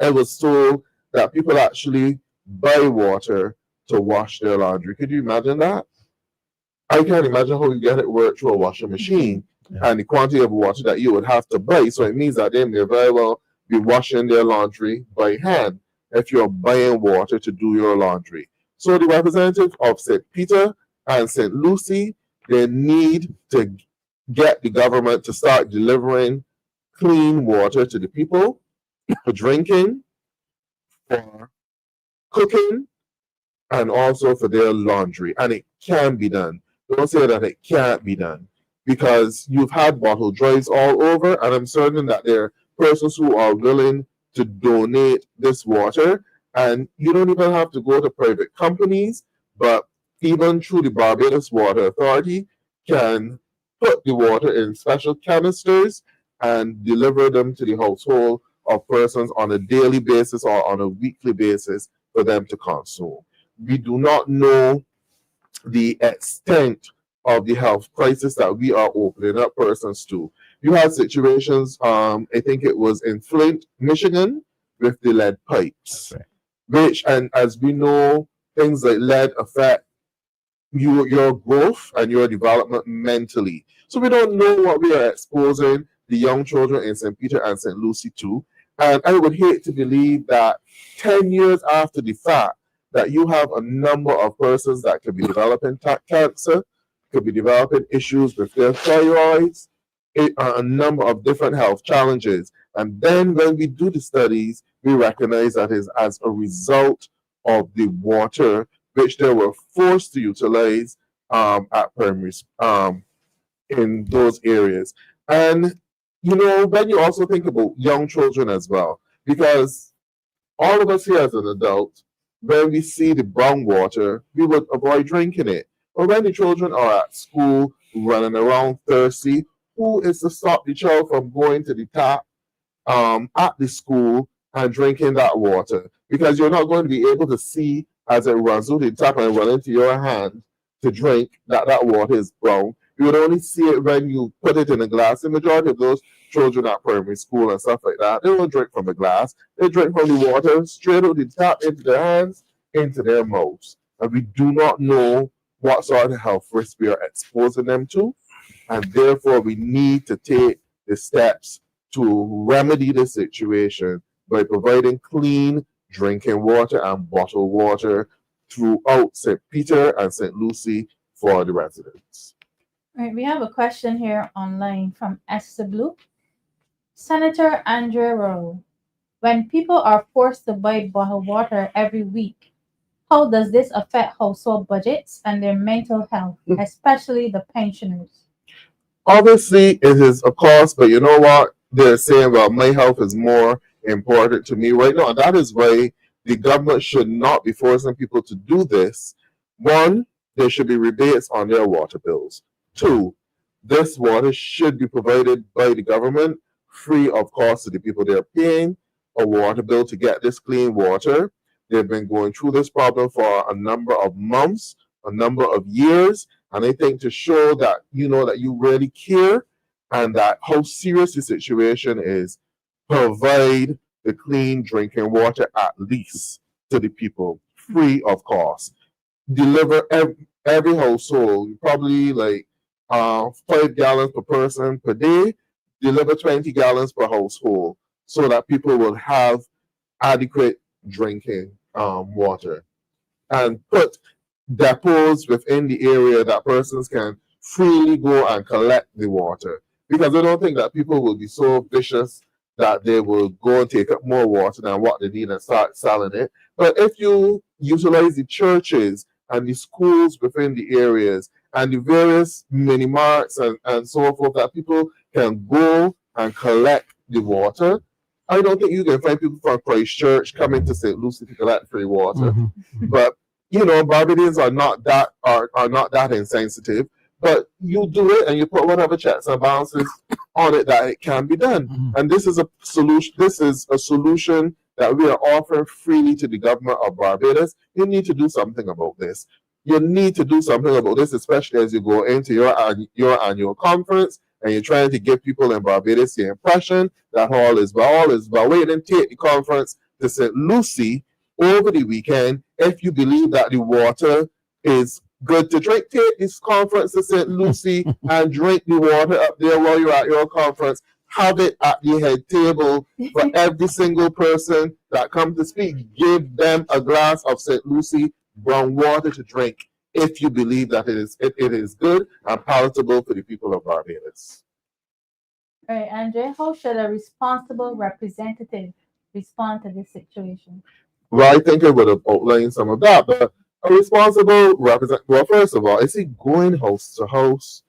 I was told that people actually buy water to wash their laundry. Could you imagine that? I can't imagine how you get it work through a washing machine and the quantity of water that you would have to buy. So it means that they may very well be washing their laundry by hand if you're buying water to do your laundry. So the representative of St. Peter and St. Lucie, they need to get the government to start delivering clean water to the people for drinking, for cooking, and also for their laundry. And it can be done. Don't say that it can't be done, because you've had bottle drives all over, and I'm certain that there are persons who are willing to donate this water. And you don't even have to go to private companies, but even through the Barbados Water Authority can put the water in special canisters and deliver them to the household of persons on a daily basis or on a weekly basis for them to consume. We do not know the extent of the health crisis that we are opening up persons to. You had situations, I think it was in Flint, Michigan, with the lead pipes, which, and as we know, things like lead affect your growth and your development mentally. So we don't know what we are exposing the young children in St. Peter and St. Lucie to. And I would hate to believe that 10 years after the fact, that you have a number of persons that could be developing cancer, could be developing issues with their thyroids, a number of different health challenges. And then when we do the studies, we recognize that is as a result of the water which they were forced to utilize at primaries in those areas. And, you know, when you also think about young children as well, because all of us here as an adult, when we see the brown water, we would avoid drinking it. But when the children are at school running around thirsty, who is to stop the child from going to the tap at the school and drinking that water? Because you're not going to be able to see as it runs through the tap and run into your hand to drink that water is brown. You would only see it when you put it in a glass. The majority of those children at primary school and stuff like that, they don't drink from a glass. They drink from the water straight out the tap into their hands, into their mouths. And we do not know what sort of health risk we are exposing them to. And therefore, we need to take the steps to remedy the situation by providing clean drinking water and bottled water throughout St. Peter and St. Lucie for the residents. All right, we have a question here online from Esther Blue. Senator Andrew Worrell, when people are forced to buy bottled water every week, how does this affect household budgets and their mental health, especially the pensioners? Obviously, it is a cost, but you know what? They're saying, well, my health is more important to me right now. And that is why the government should not be forcing people to do this. One, there should be rebates on their water bills. Two, this water should be provided by the government free of cost to the people they're paying a water bill to get this clean water. They've been going through this problem for a number of months, a number of years, and I think to show that you know that you really care and that how serious the situation is, provide the clean drinking water at least to the people free of cost. Deliver every household probably like 5 gallons per person per day. Deliver 20 gallons per household so that people will have adequate drinking water, and put depots within the area that persons can freely go and collect the water, because I don't think that people will be so vicious that they will go and take up more water than what they need and start selling it. But if you utilize the churches and the schools within the areas and the various mini marts and so forth that people can go and collect the water, I don't think you can find people from Christchurch coming to St. Lucie to collect free water. But you know, Barbadians are not that insensitive. But you do it and you put whatever checks and balances on it that it can be done. And this is a solution. This is a solution that we are offering freely to the government of Barbados. You need to do something about this. You need to do something about this, especially as you go into your annual conference and you're trying to give people in Barbados the impression that all is well. Wait and take the conference to St. Lucie over the weekend. If you believe that the water is good to drink, take this conference to St. Lucie and drink the water up there while you're at your conference. Have it at the head table for every single person that comes to speak. Give them a glass of St. Lucie brown water to drink if you believe that it is good and palatable for the people of Barbados. All right, Andre, how should a responsible representative respond to this situation? Well, I think I would have outlined some of that, but a responsible representative, well, first of all, is he going house to house?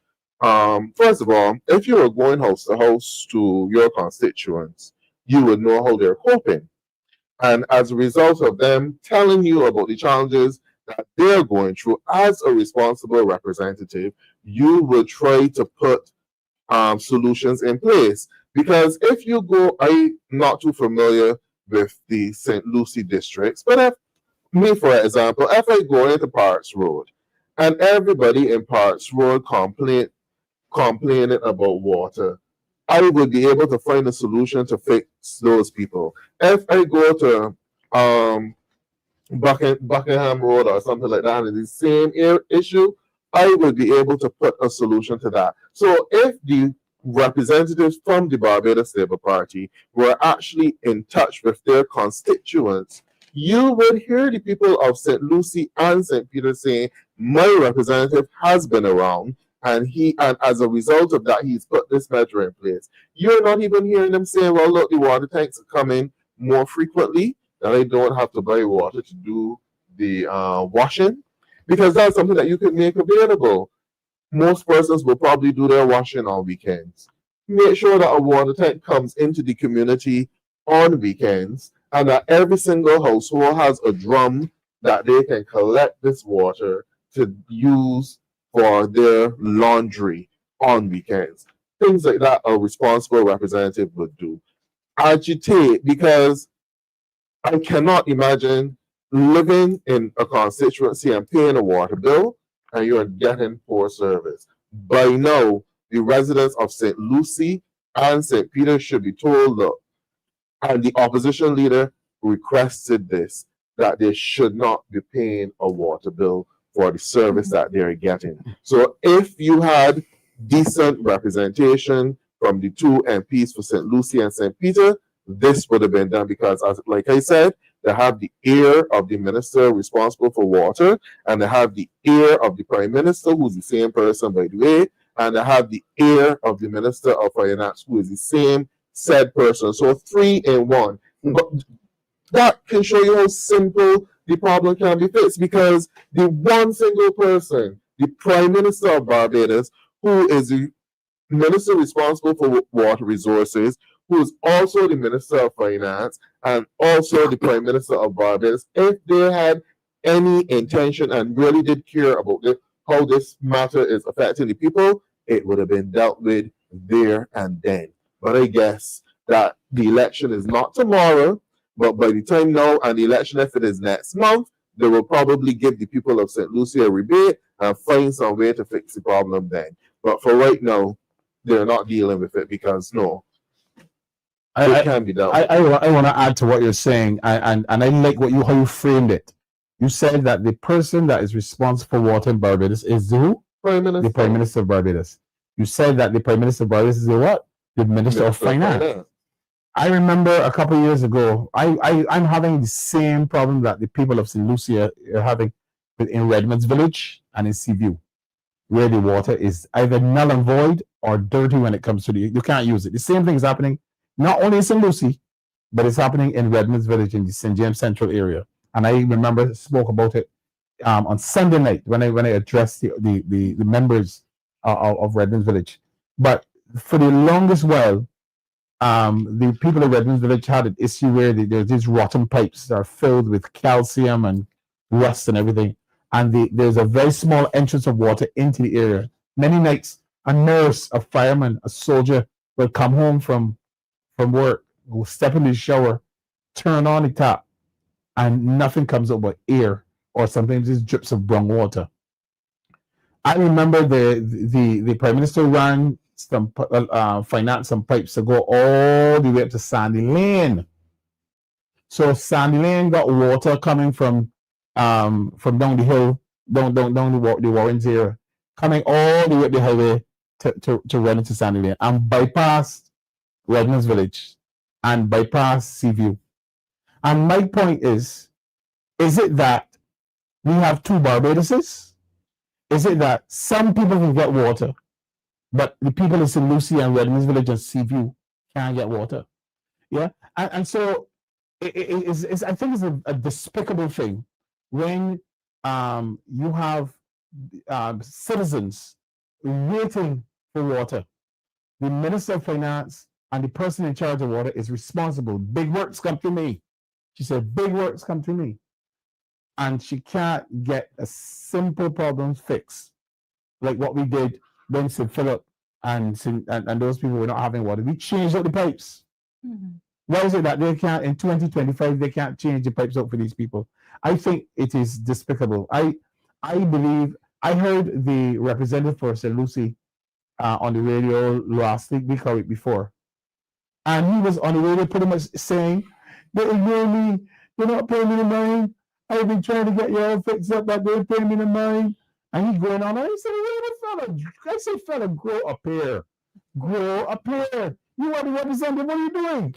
First of all, if you were going house to house to your constituents, you would know how they're coping. And as a result of them telling you about the challenges that they're going through, as a responsible representative, you will try to put solutions in place. Because if you go, I'm not too familiar with the St. Lucie districts, but if me, for example, if I go into Parks Road and everybody in Parks Road complaining about water, I would be able to find a solution to fix those people. If I go to Buckingham Road or something like that, and it's the same issue, I would be able to put a solution to that. So if the representatives from the Barbados Labour Party were actually in touch with their constituents, you would hear the people of St. Lucie and St. Peter saying, my representative has been around, and as a result of that, he's put this measure in place. You're not even hearing them saying, well, look, the water tanks are coming more frequently, and I don't have to buy water to do the washing, because that's something that you could make available. Most persons will probably do their washing on weekends. Make sure that a water tank comes into the community on weekends, and that every single household has a drum that they can collect this water to use for their laundry on weekends. Things like that a responsible representative would do. Agitate, because I cannot imagine living in a constituency and paying a water bill and you're getting poor service. By now, the residents of St. Lucie and St. Peter should be told, look, and the opposition leader requested this, that they should not be paying a water bill for the service that they're getting. So if you had decent representation from the two MPs for St. Lucie and St. Peter, this would have been done, because, like I said, they have the ear of the minister responsible for water, and they have the ear of the prime minister, who's the same person, by the way, and they have the ear of the minister of finance, who is the same said person. So 3 in 1. But that can show you how simple the problem can be fixed, because the one single person, the prime minister of Barbados, who is the minister responsible for water resources, who is also the minister of finance and also the prime minister of Barbados, if they had any intention and really did care about how this matter is affecting the people, it would have been dealt with there and then. But I guess that the election is not tomorrow, but by the time now and the election, if it is next month, they will probably give the people of St. Lucie a rebate and find some way to fix the problem then. But for right now, they're not dealing with it, because no, it can be done. I want to add to what you're saying, and I like how you framed it. You said that the person that is responsible for water in Barbados is who? Prime Minister. The Prime Minister of Barbados. You said that the Prime Minister of Barbados is the what? The Minister of Finance. I remember a couple of years ago, I'm having the same problem that the people of St. Lucie are having in Redmond's Village and in Seaview, where the water is either null and void or dirty when it comes to you can't use it. The same thing is happening not only in St. Lucie, but it's happening in Redmond's Village in the St. James Central area. And I remember spoke about it on Sunday night when I addressed the members of Redmond's Village. But for the longest while, the people of Redmond's Village had an issue where there's these rotten pipes that are filled with calcium and rust and everything. And there's a very small entrance of water into the area. Many nights, a nurse, a fireman, a soldier will come home from work, will step in the shower, turn on the tap, and nothing comes up but air or sometimes it's drips of brown water. I remember the Prime Minister ran some finance some pipes to go all the way up to Sandy Lane. So Sandy Lane got water coming from down the hill, down the Warrens area, coming all the way up the highway to run into Sandy Lane and bypass Redlands Village and bypass Seaview. And my point is it that we have two Barbadoses? Is it that some people can get water, but the people in St. Lucie and Redlands Village and Seaview can't get water? Yeah, and so I think it's a despicable thing when you have citizens waiting for water. The Minister of Finance and the person in charge of water is responsible. Big works come to me. She said, big works come to me. And she can't get a simple problem fixed, like what we did when St. Phillips and those people were not having water. We changed out the pipes. Mm-hmm. Why is it that they can't, in 2025, they can't change the pipes out for these people? I think it is despicable. I believe, I heard the representative for St. Lucie on the radio last week or week before. And he was on the radio pretty much saying, they ignore me, they're not paying me the money. I've been trying to get you all fixed up, but they're paying me the money. And he's going on. And I said, fella, I say, fella, grow up here. Grow up here. You are the representative. What are you doing?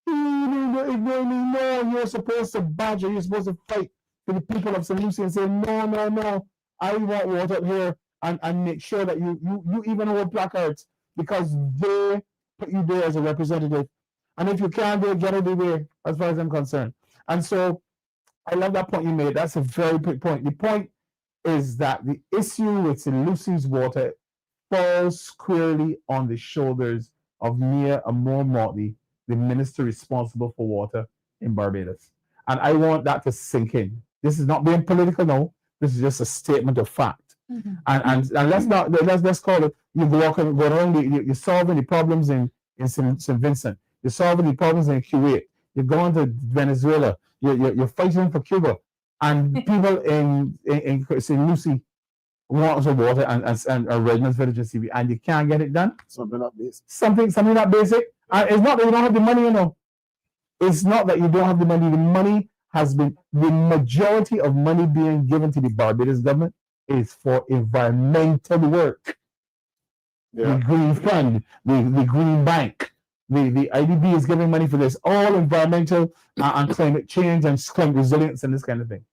You ignore me. No, you're supposed to badger. You're supposed to fight for the people of St. Lucie and say, no. I want water up here and make sure that you even hold placards because they put you there as a representative. And if you can't do it, get out of the way, as far as I'm concerned. And so I love that point you made. That's a very big point. The point is that the issue with St. Lucie's water falls squarely on the shoulders of Mia Amor Motley, the minister responsible for water in Barbados. And I want that to sink in. This is not being political, no. This is just a statement of fact. Mm-hmm. And let's call it, you go around, you're solving the problems in St. Vincent. You're solving the problems in Kuwait. You're going to Venezuela. You're fighting for Cuba, and people in St. Lucie want some water and Redlands Village and CB, and you can't get it done. Something not basic. Something not basic. And it's not that you don't have the money, you know. It's not that you don't have the money. The money has been, the majority of money being given to the Barbados government is for environmental work. Yeah. The Green Fund, the Green Bank. The IDB is giving money for this, all environmental and climate change and climate resilience and this kind of thing.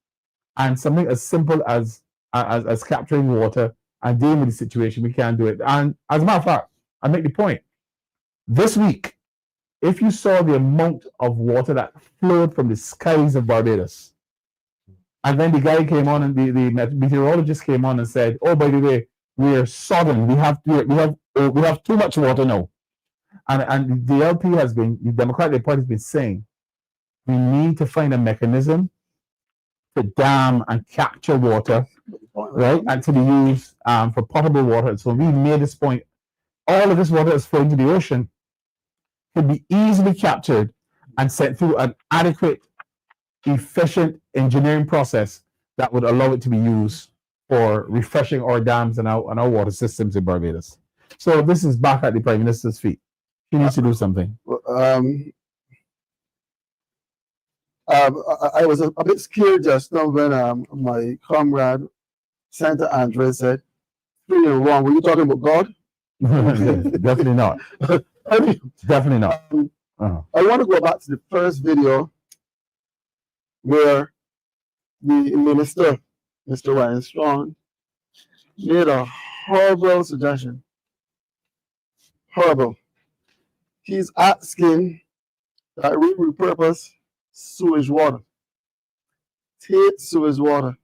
And something as simple as capturing water and dealing with the situation, we can't do it. And as a matter of fact, I make the point, this week, if you saw the amount of water that flowed from the skies of Barbados, and then the guy came on and the meteorologist came on and said, oh, by the way, we're sodden, we have too much water now. And the LP has been, the Democratic Party has been saying, we need to find a mechanism to dam and capture water, right, and to be used for potable water. So we made this point. All of this water that's flowing to the ocean could be easily captured and sent through an adequate, efficient engineering process that would allow it to be used for refreshing our dams and our water systems in Barbados. So this is back at the Prime Minister's feet. He needs to do something. I was a bit scared just now when my comrade Senator Andre said, "You're wrong. Were you talking about God?" Definitely not. Definitely not. I want to go back to the first video where the minister, Mr. Ryan Strong, made a horrible suggestion. Horrible. He's asking that we repurpose sewage water, take sewage water,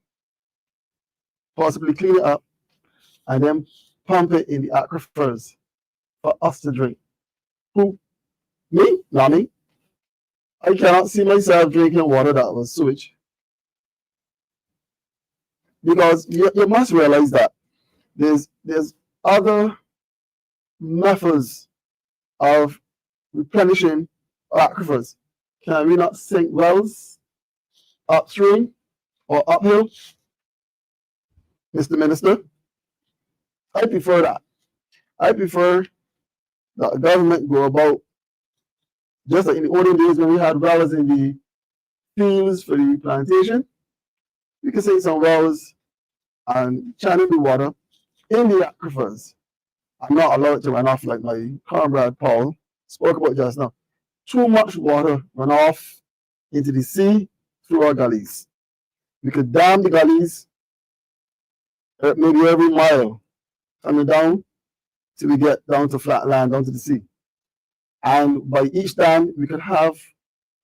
possibly clean it up, and then pump it in the aquifers for us to drink. Who? Me? Not me. I cannot see myself drinking water that was sewage. Because you must realize that there's other methods of replenishing aquifers. Can we not sink wells upstream or uphill, Mr. Minister. I prefer that. I prefer that the government go about, just like in the olden days when we had wells in the fields for the plantation, we can sink some wells and channel the water in the aquifers and not allow it to run off like my comrade Paul spoke about just now. Too much water run off into the sea through our gullies. We could dam the gullies maybe every mile coming down till we get down to flat land, down to the sea. And by each dam, we could have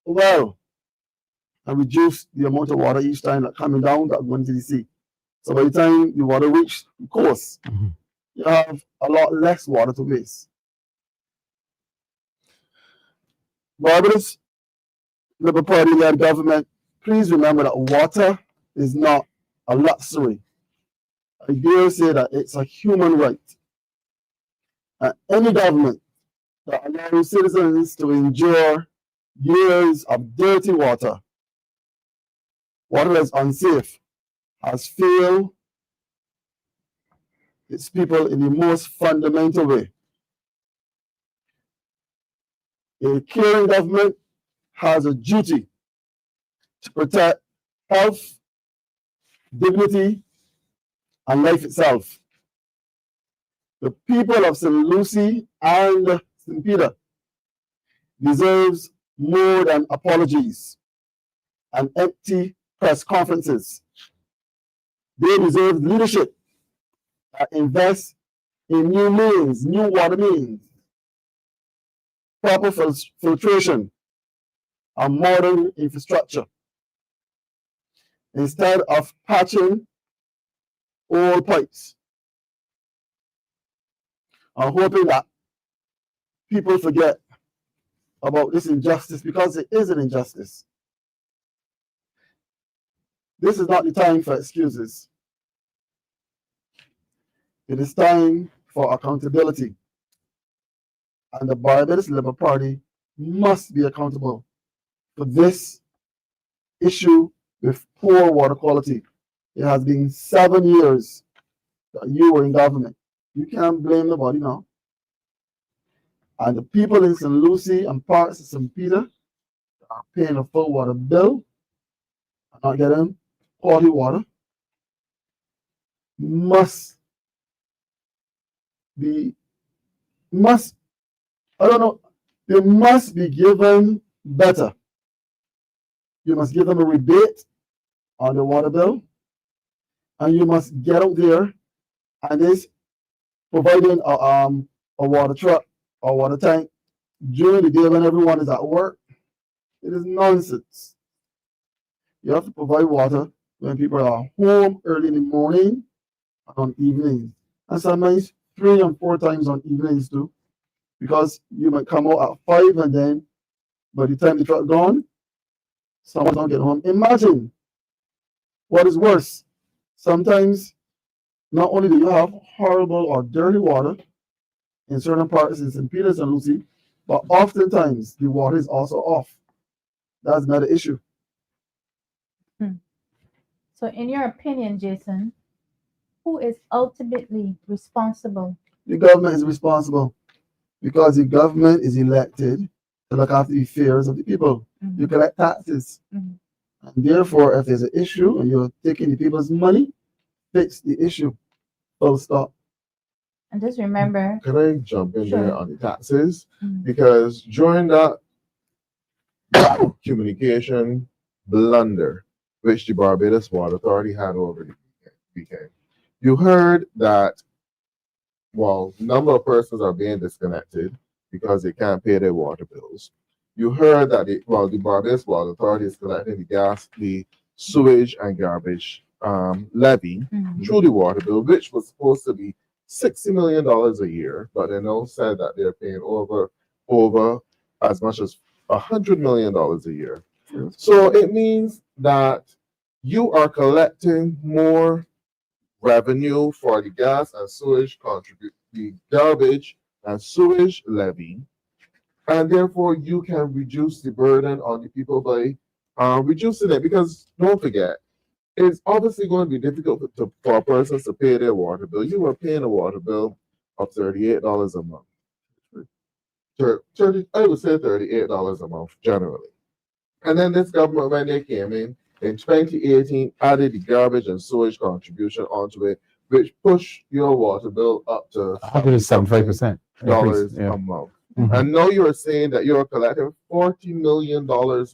a well and reduce the amount of water each time that coming down that going to the sea. So by the time the water reaches the coast, you have a lot less water to waste. Barbados, Liberal Party-led government, please remember that water is not a luxury. I dare say that it's a human right. Any government that allows citizens to endure years of dirty water, water that is unsafe, has failed its people in the most fundamental way. A caring government has a duty to protect health, dignity, and life itself. The people of St. Lucie and St. Peter deserves more than apologies and empty press conferences. They deserve leadership that invests in new mains, new water mains, proper filtration, and modern infrastructure, instead of patching old pipes. I'm hoping that people forget about this injustice, because it is an injustice. This is not the time for excuses. It is time for accountability. And the Barbados Liberal Party must be accountable for this issue with poor water quality. It has been 7 years that you were in government. You can't blame nobody now. And the people in St. Lucie and parts of St. Peter are paying a full water bill and not getting quality water they must be given better. You must give them a rebate on the water bill, and you must get out there and is providing a water truck or water tank during the day when everyone is at work. It is nonsense. You have to provide water when people are home early in the morning and on evenings, and sometimes 3 and 4 times on evenings too, because you might come out at 5 and then by the time the truck gone, someone don't get home. Imagine what is worse. Sometimes not only do you have horrible or dirty water in certain parts in St. Peter and Lucie, but oftentimes the water is also off. That's another issue. So in your opinion, Jason, who is ultimately responsible? The government is responsible because the government is elected to look after the affairs of the people. You collect taxes. And therefore, if there's an issue and you're taking the people's money, fix the issue. Full stop. And just remember. Can I jump in Sure. there on the taxes? Because during that communication blunder which the Barbados Water Authority had over the weekend, you heard that, well, number of persons are being disconnected because they can't pay their water bills. You heard that the Barbados Water Authority is collecting the gas, the sewage and garbage levy through the water bill, which was supposed to be $60 million a year, but they now said that they're paying over as much as $100 million a year. So it means that you are collecting more revenue for the gas and sewage the garbage and sewage levy, and therefore you can reduce the burden on the people by reducing it. Because don't forget, it's obviously going to be difficult for a person to pay their water bill. You were paying a water bill of $38 a month. 30, I would say $38 a month generally. And then this government, when they came in 2018, added the garbage and sewage contribution onto it, which pushed your water bill up to 175% dollars yeah. a month. Mhm. And now you're saying that you're collecting $40 million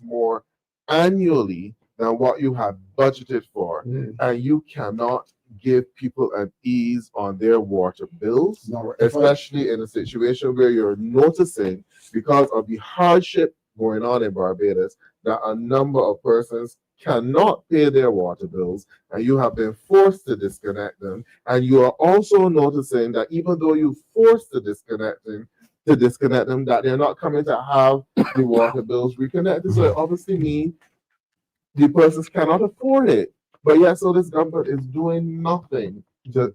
more annually than what you had budgeted for, and you cannot give people an ease on their water bills, No, especially in a situation where you're noticing, because of the hardship going on in Barbados, that a number of persons cannot pay their water bills, and you have been forced to disconnect them. And you are also noticing that even though you forced to disconnect them, that they're not coming to have the water bills reconnected. So it obviously means the persons cannot afford it. But yeah, so this government is doing nothing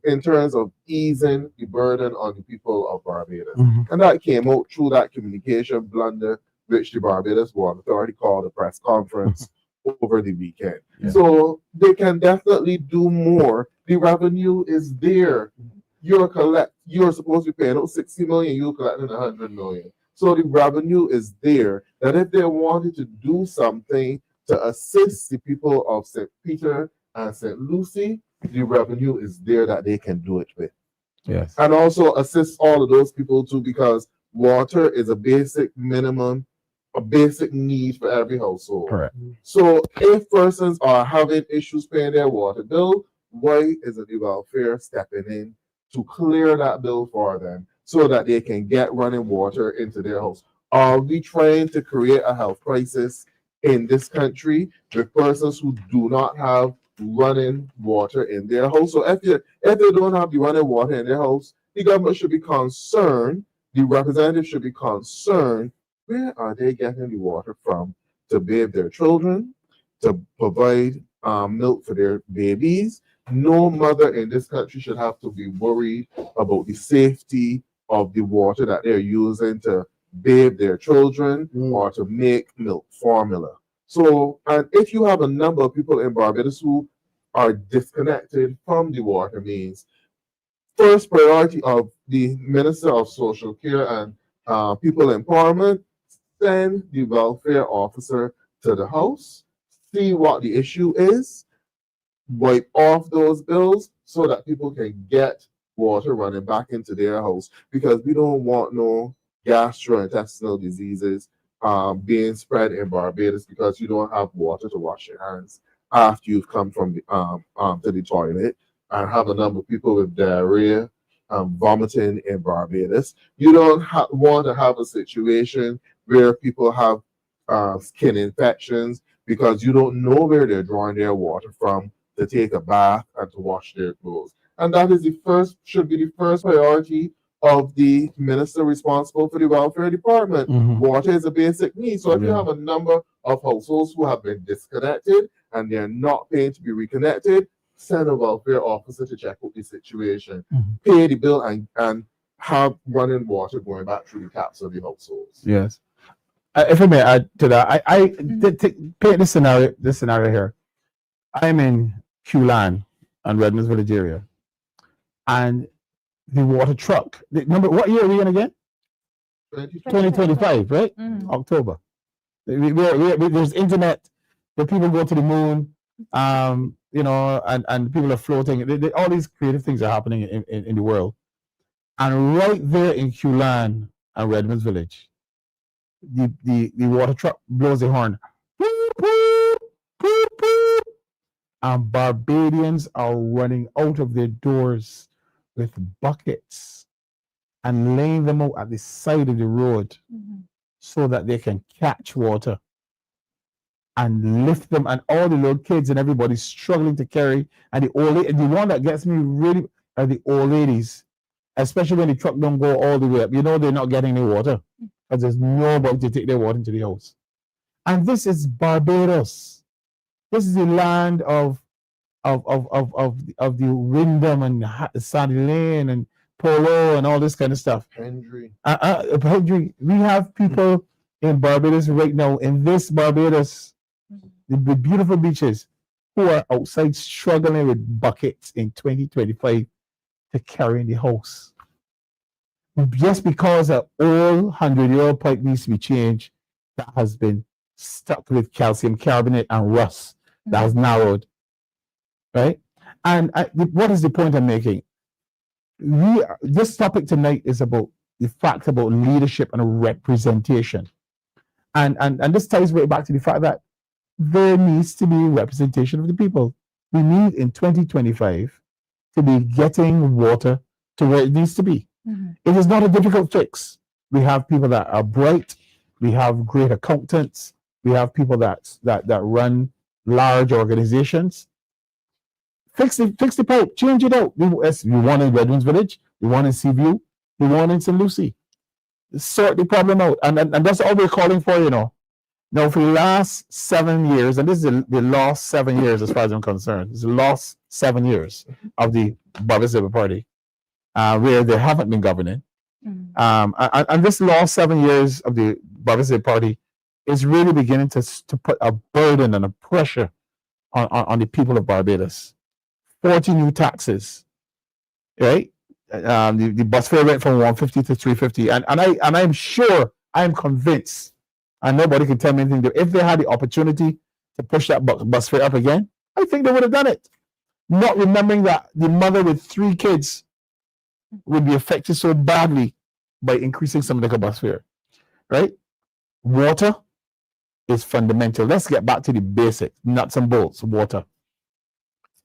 in terms of easing the burden on the people of Barbados. And that came out through that communication blunder, which the Barbados Water Authority called a press conference over the weekend. Yeah. So they can definitely do more. The revenue is there. You're supposed to be paying out 60 million, you're collecting 100 million. So the revenue is there. That if they wanted to do something to assist the people of St. Peter and St. Lucie, the revenue is there that they can do it with. Yes. And also assist all of those people too, because water is a basic minimum, a basic need for every household. Correct. So if persons are having issues paying their water bill, why isn't the welfare stepping in to clear that bill for them so that they can get running water into their house? Are we trying to create a health crisis in this country with persons who do not have running water in their house? So if they don't have the running water in their house, the government should be concerned, the representatives should be concerned, where are they getting the water from to bathe their children, to provide milk for their babies? No mother in this country should have to be worried about the safety of the water that they're using to bathe their children or to make milk formula. So, and if you have a number of people in Barbados who are disconnected from the water means, first priority of the Minister of Social Care and People Empowerment, send the welfare officer to the house, see what the issue is, wipe off those bills so that people can get water running back into their house, because we don't want no gastrointestinal diseases being spread in Barbados because you don't have water to wash your hands after you've come from the to the toilet, and have a number of people with diarrhea, vomiting in Barbados. You don't want to have a situation where people have skin infections because you don't know where they're drawing their water from to take a bath and to wash their clothes. And that is should be the first priority of the minister responsible for the welfare department. Water is a basic need. So if you have a number of households who have been disconnected and they're not paying to be reconnected, send a welfare officer to check out the situation, pay the bill, and have running water going back through the taps of the households. Yes. If I may add to that, I paint this scenario here. I'm in Qulan and Redmond's Village area, and the water truck. Remember, what year are we in again? 2025, right? October. There's internet. The people go to the moon. And people are floating. All these creative things are happening in the world. And right there in Qulan and Redmond's Village, the water truck blows the horn. And Barbadians are running out of their doors with buckets and laying them out at the side of the road so that they can catch water and lift them, and all the little kids and everybody's struggling to carry. And the one that gets me really are the old ladies, especially when the truck don't go all the way up. You know they're not getting any water because there's nobody to take their water into the house. And this is Barbados. This is the land of the Wyndham and Sandy Lane and Polo and all this kind of stuff. Hendry. We have people in Barbados right now, in this Barbados, the beautiful beaches. who are outside struggling with buckets in 2025 to carry in the house. Just because an old 100-year-old pipe needs to be changed that has been stuck with calcium carbonate and rust that has narrowed, right? And what is the point I'm making? This topic tonight is about the fact about leadership and representation. And this ties right back to the fact that there needs to be representation of the people. We need in 2025 to be getting water to where it needs to be. It is not a difficult fix. We have people that are bright. We have great accountants. We have people that run large organizations. Fix the pipe, change it out. We want in Redlands Village, we want in Seaview, we want in St. Lucie. Sort the problem out. And that's all we're calling for, you know. Now, for the last 7 years, and this is the last 7 years as far as I'm concerned, it's the last 7 years of the Barbados Labour Party, where they haven't been governing. And this last 7 years of the Barbados Labour Party is really beginning to put a burden and a pressure on the people of Barbados. 40 new taxes, right? The bus fare went from 150 to 350, and I'm sure, I'm convinced, and nobody can tell me anything. If they had the opportunity to push that bus fare up again, I think they would have done it. Not remembering that the mother with 3 kids would be affected so badly by increasing some of the bus fare, right? Water is fundamental. Let's get back to the basics, nuts and bolts. Water.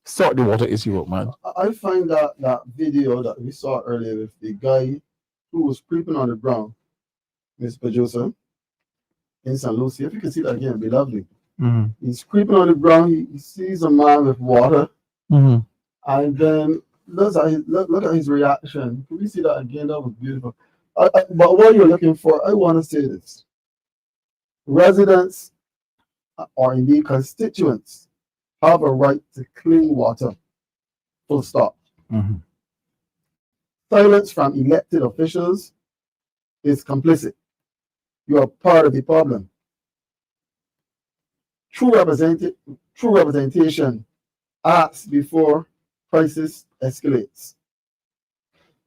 Sort the water issue out, man. I find that video that we saw earlier with the guy who was creeping on the ground, Mr. Producer, in St. Lucie. If you can see that again, it'd be lovely. He's creeping on the ground. He sees a man with water, and then look at his reaction. Can we see that again? That was beautiful. But what you're looking for, I want to say this: residents, or indeed constituents, have a right to clean water. Full stop. Silence from elected officials is complicit. You are part of the problem. True representation acts before crisis escalates.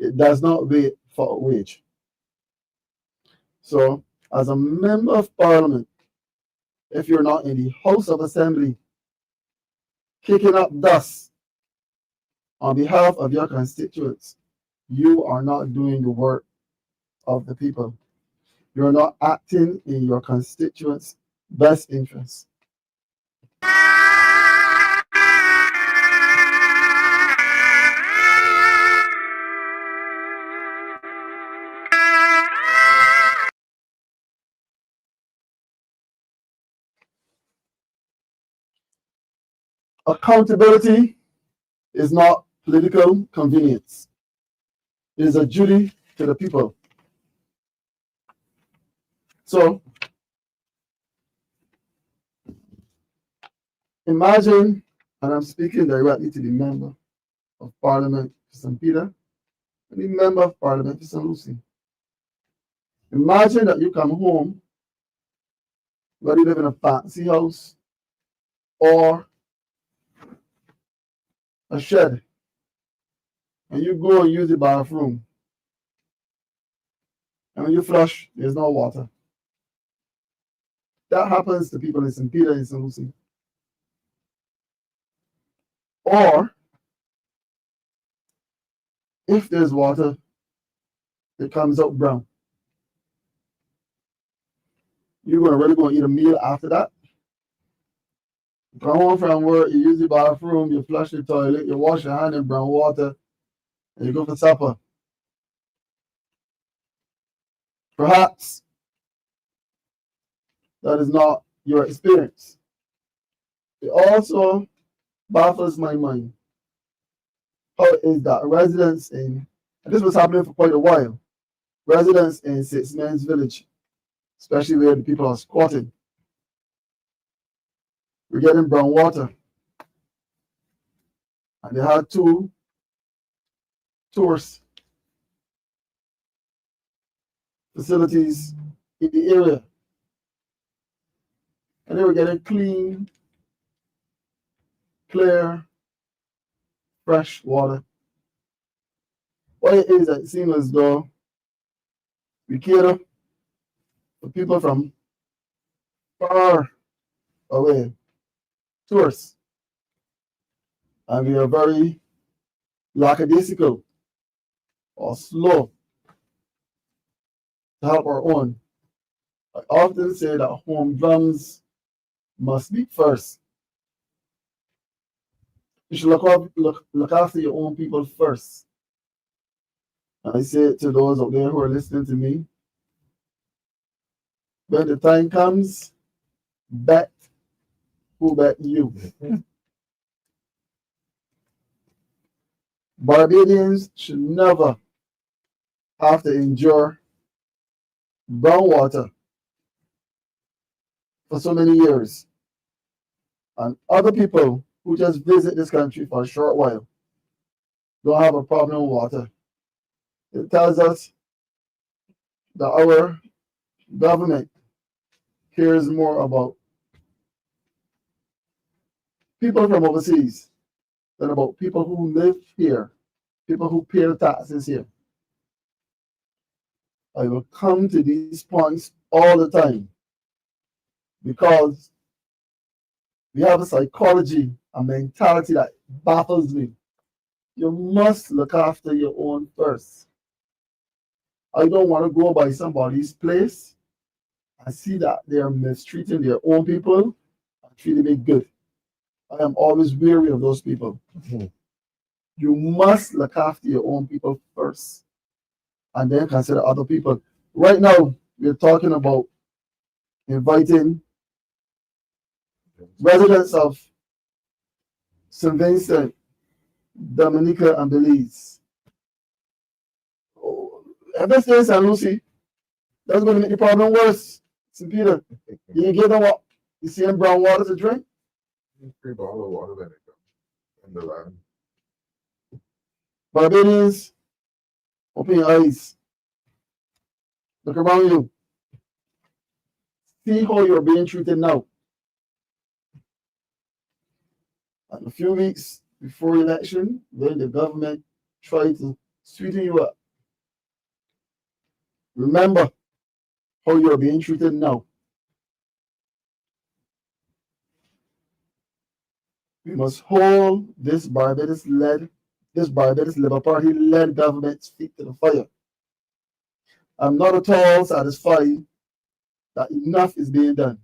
It does not wait for a wage. So, as a member of parliament, if you're not in the House of Assembly kicking up dust on behalf of your constituents, you are not doing the work of the people. You're not acting in your constituents' best interests. Accountability is not political convenience. It is a duty to the people. So, imagine, and I'm speaking directly to the member of parliament for St. Peter and the member of parliament for St. Lucie. Imagine that you come home, whether you live in a fancy house or a shed, and you go and use the bathroom, and when you flush, there's no water. That happens to people in St. Peter and St. Lucie. Or, if there's water, it comes out brown. You're really going to eat a meal after that? You come home from work, you use the bathroom, you flush the toilet, you wash your hand in brown water, and you go for supper. Perhaps that is not your experience. It also baffles my mind. How is that residents in, and this was happening for quite a while, residents in Six Men's Village, especially where the people are squatting, we're getting brown water. And they had 2 tourist facilities in the area. And they were getting clean, clear, fresh water. What it is, it seems as though we cater for people from far away, tourists, and we are very lackadaisical or slow to help our own. I often say that home drums must speak first. You should look after your own people first. And I say it to those out there who are listening to me. When the time comes, bet who bet you. Barbadians should never have to endure brown water for so many years. And other people who just visit this country for a short while don't have a problem with water. It tells us that our government cares more about people from overseas than about people who live here, people who pay the taxes here. I will come to these points all the time because we have a psychology, a mentality that baffles me. You must look after your own first. I don't want to go by somebody's place and see that they are mistreating their own people and treating me good. I am always wary of those people. You must look after your own people first and then consider other people. Right now, we're talking about inviting residents of St. Vincent, Dominica, and Belize. If they stay in St. Lucie, that's going to make the problem worse. St. Peter, you give them what? You see them brown water to drink? Free bottle of water vinegar in the land. Barbadians, open your eyes. Look around you. See how you're being treated now. And a few weeks before election, when the government tried to sweeten you up, remember how you're being treated now. We must hold this Barbados Labour Party led government's feet to the fire. I'm not at all satisfied that enough is being done.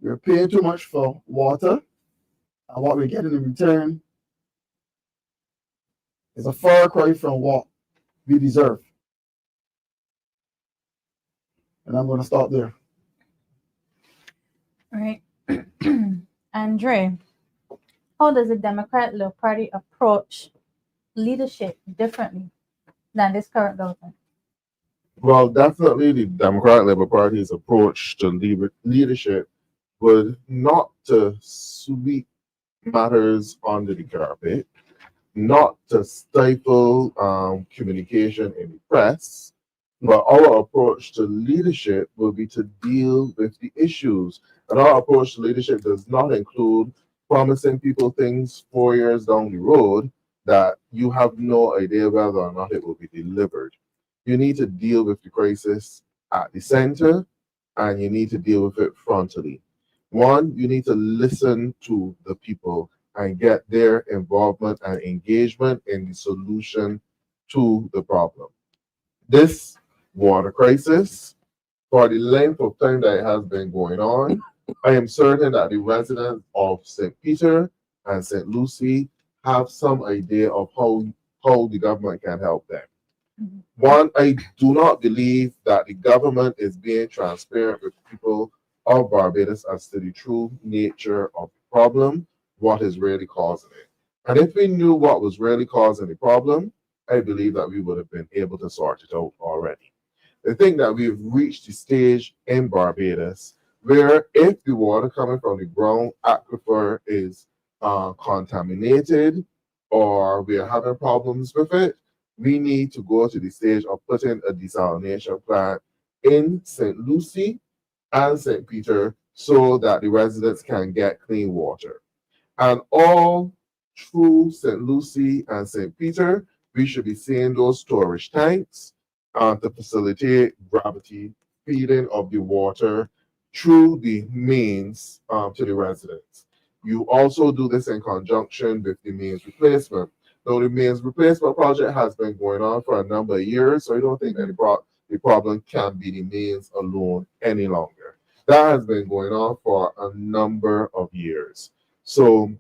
We're paying too much for water, and what we're getting in return is a far cry from what we deserve. And I'm going to stop there. All right. Andre, how does the Democrat Labour Party approach leadership differently than this current government? Well, definitely the Democratic Labour Party's approach to leadership would not to sweep matters under the carpet, not to stifle communication in the press, but our approach to leadership will be to deal with the issues. And our approach to leadership does not include promising people things 4 years down the road that you have no idea whether or not it will be delivered. You need to deal with the crisis at the center, and you need to deal with it frontally. One, you need to listen to the people and get their involvement and engagement in the solution to the problem. This water crisis, for the length of time that it has been going on, I am certain that the residents of St. Peter and St. Lucie have some idea of how the government can help them. One, I do not believe that the government is being transparent with people of Barbados as to the true nature of the problem, what is really causing it. And if we knew what was really causing the problem, I believe that we would have been able to sort it out already. I think that we've reached the stage in Barbados where if the water coming from the ground aquifer is contaminated or we are having problems with it, we need to go to the stage of putting a desalination plant in St. Lucie and St. Peter so that the residents can get clean water. And all through St. Lucie and St. Peter, we should be seeing those storage tanks to facilitate gravity feeding of the water through the mains to the residents. You also do this in conjunction with the mains replacement. Now, the mains replacement project has been going on for a number of years, so I don't think that the problem can be the mains alone any longer. That has been going on for a number of years. So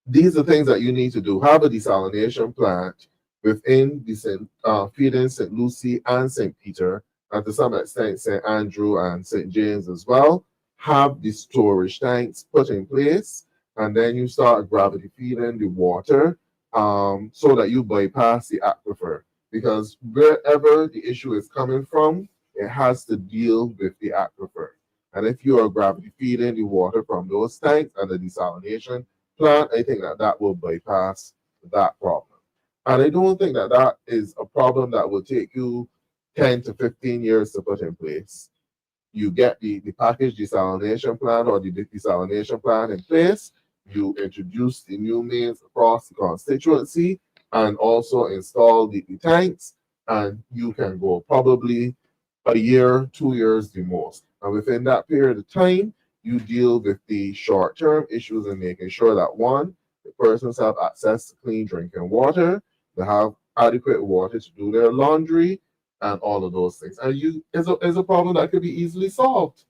these are things that you need to do. Have a desalination plant within the feeding St. Lucie and St. Peter, and to some extent St. Andrew and St. James as well. Have the storage tanks put in place, and then you start gravity feeding the water so that you bypass the aquifer. Because wherever the issue is coming from, it has to deal with the aquifer. And if you are gravity feeding the water from those tanks and the desalination plant, I think that that will bypass that problem. And I don't think that that is a problem that will take you 10 to 15 years to put in place. You get the package desalination plant or the desalination plant in place, you introduce the new mains across the constituency, and also install the tanks, and you can go probably a year, 2 years the most. And within that period of time, you deal with the short-term issues and making sure that one, the persons have access to clean drinking water, they have adequate water to do their laundry, and all of those things. And is a problem that could be easily solved.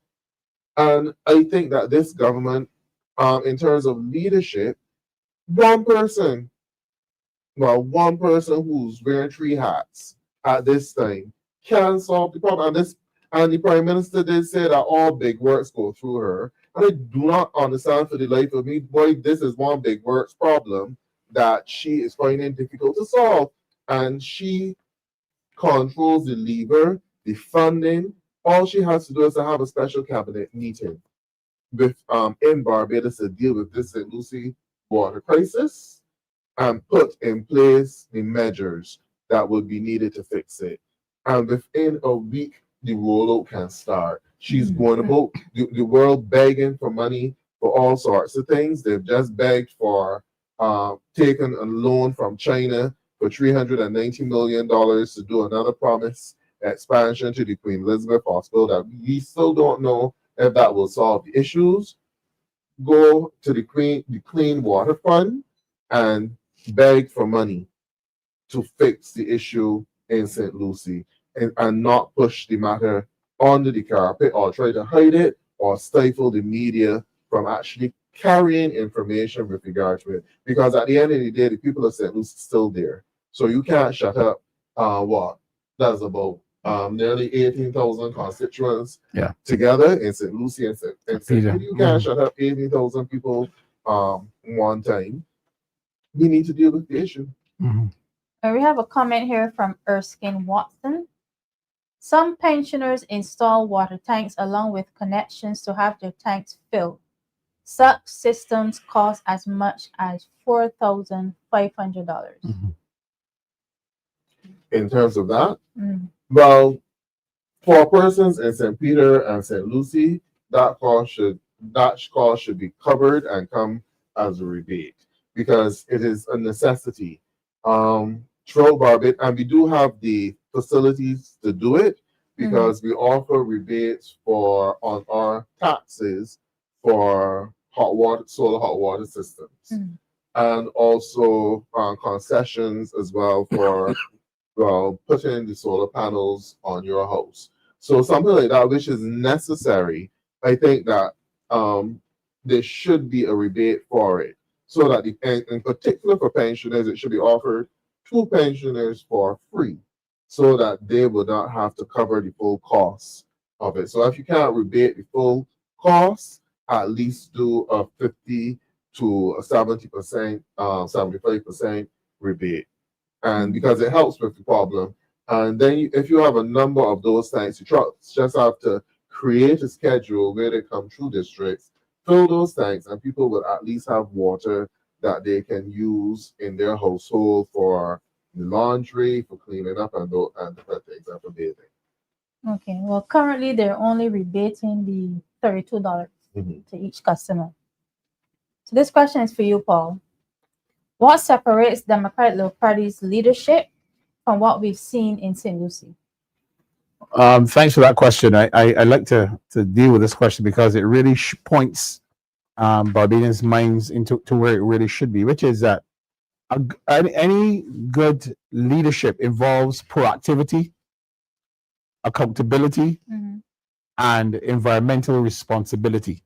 And I think that this government, in terms of leadership, one person who's wearing 3 hats at this time can solve the problem. And the Prime Minister did say that all big works go through her. And I do not understand for the life of me why this is one big works problem that she is finding difficult to solve. And she controls the lever, the funding. All she has to do is to have a special cabinet meeting with in Barbados to deal with this St. Lucie water crisis and put in place the measures that would be needed to fix it. And within a week, the rollout can start. She's going about the world begging for money for all sorts of things. They've just begged for taking a loan from China for $390 million to do another promise expansion to the Queen Elizabeth Hospital that we still don't know if that will solve the issues. Go to the Clean Water Fund and beg for money to fix the issue in St. Lucie and not push the matter under the carpet or try to hide it or stifle the media from actually carrying information with regard to it. Because at the end of the day, the people of St. Lucie are still there. So you can't shut up that's about nearly 18,000 constituents together in St. Lucie and St. Peter. You can't shut up 18,000 people one time. We need to deal with the issue. And we have a comment here from Erskine Watson. Some pensioners install water tanks along with connections to have their tanks filled. Such systems cost as much as $4,500. In terms of that, well, for persons in St. Peter and St. Lucie, that cost should be covered and come as a rebate because it is a necessity. Throughout Barbados, and we do have the facilities to do it because we offer rebates on our taxes for solar hot water systems, and also concessions as well for putting the solar panels on your house. So something like that, which is necessary, I think that there should be a rebate for it, so that in particular for pensioners, it should be offered to pensioners for free, so that they will not have to cover the full cost of it. So if you can't rebate the full cost, at least do a 50 to a 70%, 75% rebate. And because it helps with the problem. And then if you have a number of those tanks, you just have to create a schedule where they come through districts, fill those tanks, and people will at least have water that they can use in their household for the laundry, for cleaning up, and different things, and for bathing. Okay, well, currently they're only rebating the $32 to each customer. So this question is for you, Paul. What separates Democratic Labour Party's leadership from what we've seen in St. Lucie? Thanks for that question. I like to deal with this question because it really points Barbadians' minds into where it really should be, which is that any good leadership involves proactivity, accountability, and environmental responsibility.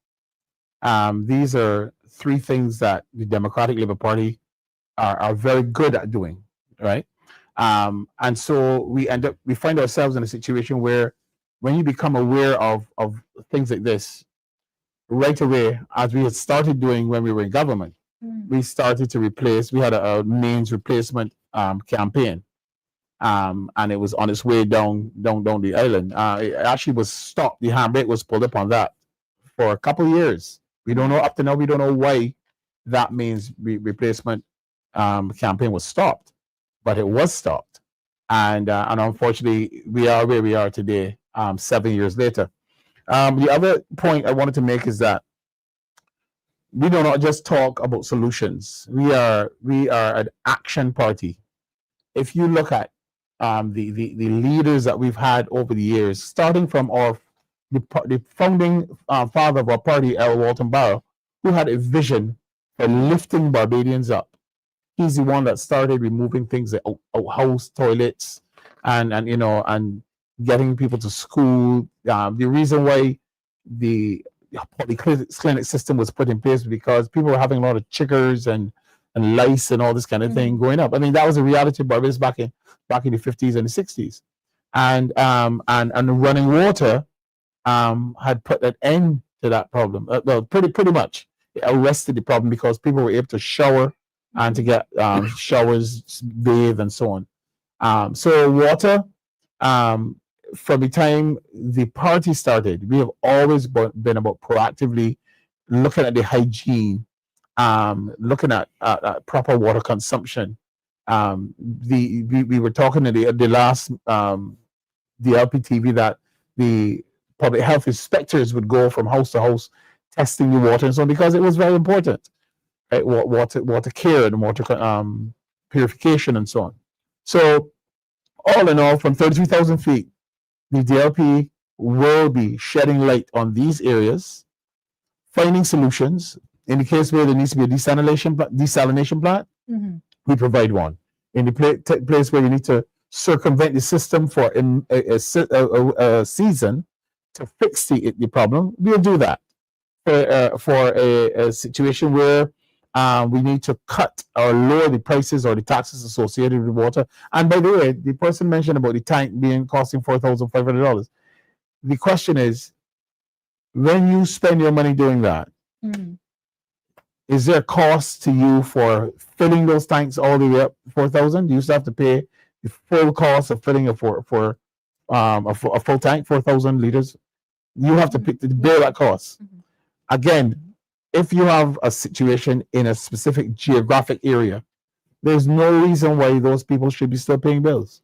These are three things that the Democratic Labour Party are very good at doing, right? And so we find ourselves in a situation where when you become aware of things like this, right away, as we had started doing when we were in government, we started to replace, we had a mains replacement campaign. And it was on its way down the island. It actually was stopped. The handbrake was pulled up on that for a couple of years. We don't know, up to now, we don't know why that means replacement campaign was stopped, but it was stopped. And unfortunately, we are where we are today, 7 years later. The other point I wanted to make is that we do not just talk about solutions. We are an action party. If you look at the leaders that we've had over the years, starting from the founding father of our party, L. Walton Barrow, who had a vision for lifting Barbadians up. He's the one that started removing things like outhouse toilets and getting people to school. The reason why the clinic system was put in place was because people were having a lot of chiggers and lice and all this kind of thing going up. I mean, that was a reality of Barbados back in the 50s and the 60s. And the running water had put an end to that problem. Well, pretty much it arrested the problem because people were able to shower and to get showers, bathe, and so on. So water, from the time the party started, we have always been about proactively looking at the hygiene, looking at proper water consumption. We were talking in the last the LPTV that the public health inspectors would go from house to house testing the water and so on, because it was very important, right? Water care and water purification and so on. So all in all, from 33,000 feet, the DLP will be shedding light on these areas, finding solutions. In the case where there needs to be a desalination plant, we provide one. In the place where you need to circumvent the system for a season to fix the problem, we'll do that. For a situation where we need to cut or lower the prices or the taxes associated with water. And by the way, the person mentioned about the tank costing $4,500. The question is, when you spend your money doing that, is there a cost to you for filling those tanks all the way up 4,000? Do you still have to pay the full cost of filling a full tank, 4,000 liters? You have to bear that cost. Again, if you have a situation in a specific geographic area, there's no reason why those people should be still paying bills.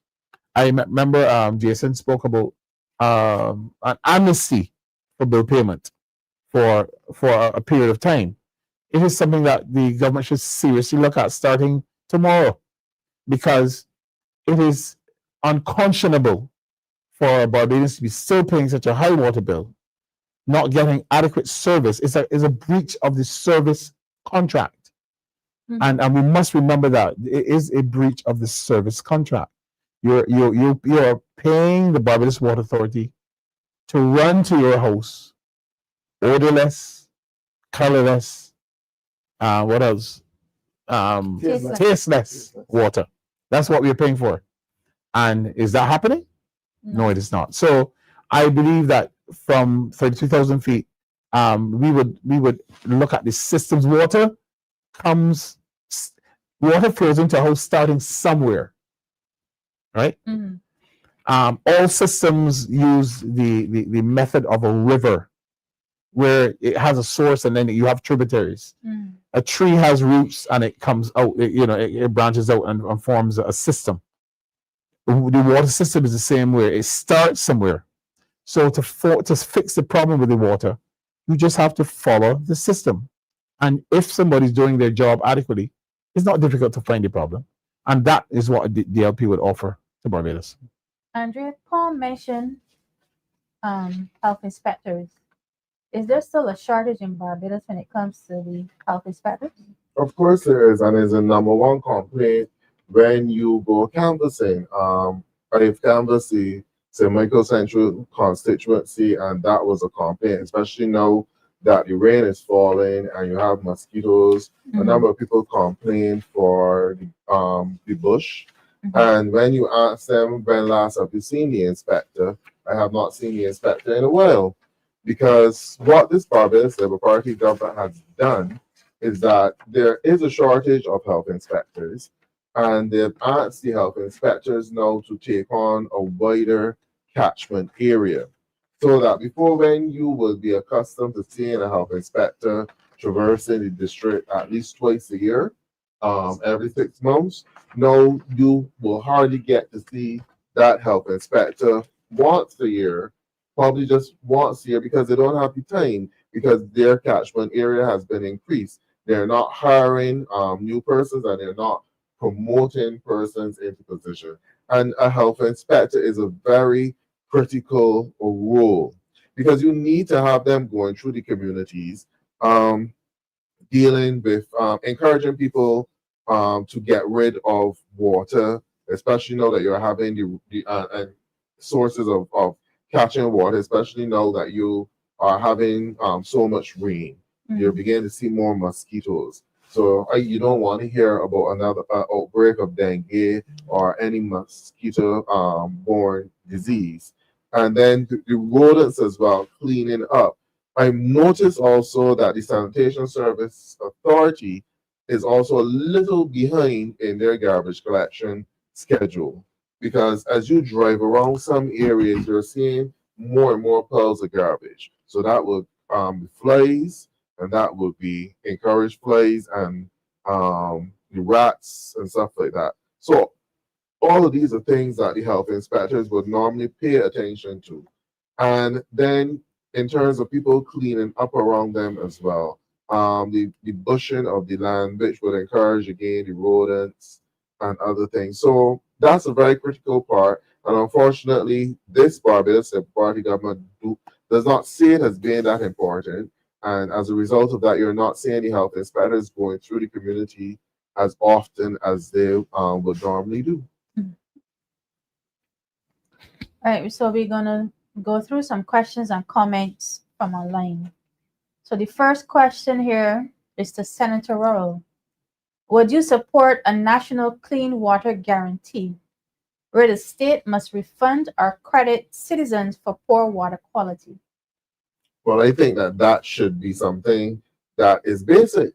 I remember Jason spoke about an amnesty for bill payment for a period of time. It is something that the government should seriously look at starting tomorrow, because it is unconscionable for Barbadians to be still paying such a high water bill, not getting adequate service. Is a breach of the service contract. And we must remember that it is a breach of the service contract. You're paying the Barbados Water Authority to run to your house odorless, colorless, what else? Tasteless water. That's what we're paying for. And is that happening? No, it is not. So I believe that from 32,000 feet, we would look at the system's water flows into a house starting somewhere, right? All systems use the method of a river, where it has a source and then you have tributaries. A tree has roots and it comes out, it branches out and forms a system. The water system is the same way. It starts somewhere. So to fix the problem with the water, you just have to follow the system. And if somebody's doing their job adequately, it's not difficult to find the problem. And that is what the DLP would offer to Barbados. Andrea, Paul mentioned health inspectors. Is there still a shortage in Barbados when it comes to the health inspectors? Of course there is, and it's a number one complaint when you go canvassing. I've canvassed the St. Michael Central constituency, and that was a complaint, especially now that the rain is falling and you have mosquitoes. A number of people complain for the bush. And when you ask them, when last have you seen the inspector? I have not seen the inspector in a while. Because what this Barbados Labour Party government has done is that there is a shortage of health inspectors, and they've asked the health inspectors now to take on a wider catchment area. So that before, when you will be accustomed to seeing a health inspector traversing the district at least twice a year, every 6 months, now you will hardly get to see that health inspector once a year, probably just once a year, because they don't have the time, because their catchment area has been increased. They're not hiring new persons, and they're not promoting persons into position. And a health inspector is a very critical role, because you need to have them going through the communities, dealing with encouraging people to get rid of water, especially now that you're having the sources of catching water, especially now that you are having so much rain. You're beginning to see more mosquitoes. So you don't want to hear about another outbreak of dengue or any mosquito-borne disease. And then the rodents as well, cleaning up. I've noticed also that the Sanitation Service Authority is also a little behind in their garbage collection schedule, because as you drive around some areas, you're seeing more and more piles of garbage. So that would be flies, and that would be encourage flies and the rats and stuff like that. So all of these are things that the health inspectors would normally pay attention to. And then in terms of people cleaning up around them as well, the bushing of the land, which would encourage again the rodents and other things. So that's a very critical part. And unfortunately, this Barbados Party government does not see it as being that important. And as a result of that, you're not seeing the health inspectors going through the community as often as they would normally do. All right, so we're gonna go through some questions and comments from online. So the first question here is to Senator Worrell. Would you support a national clean water guarantee where the state must refund or credit citizens for poor water quality? Well, I think that should be something that is basic.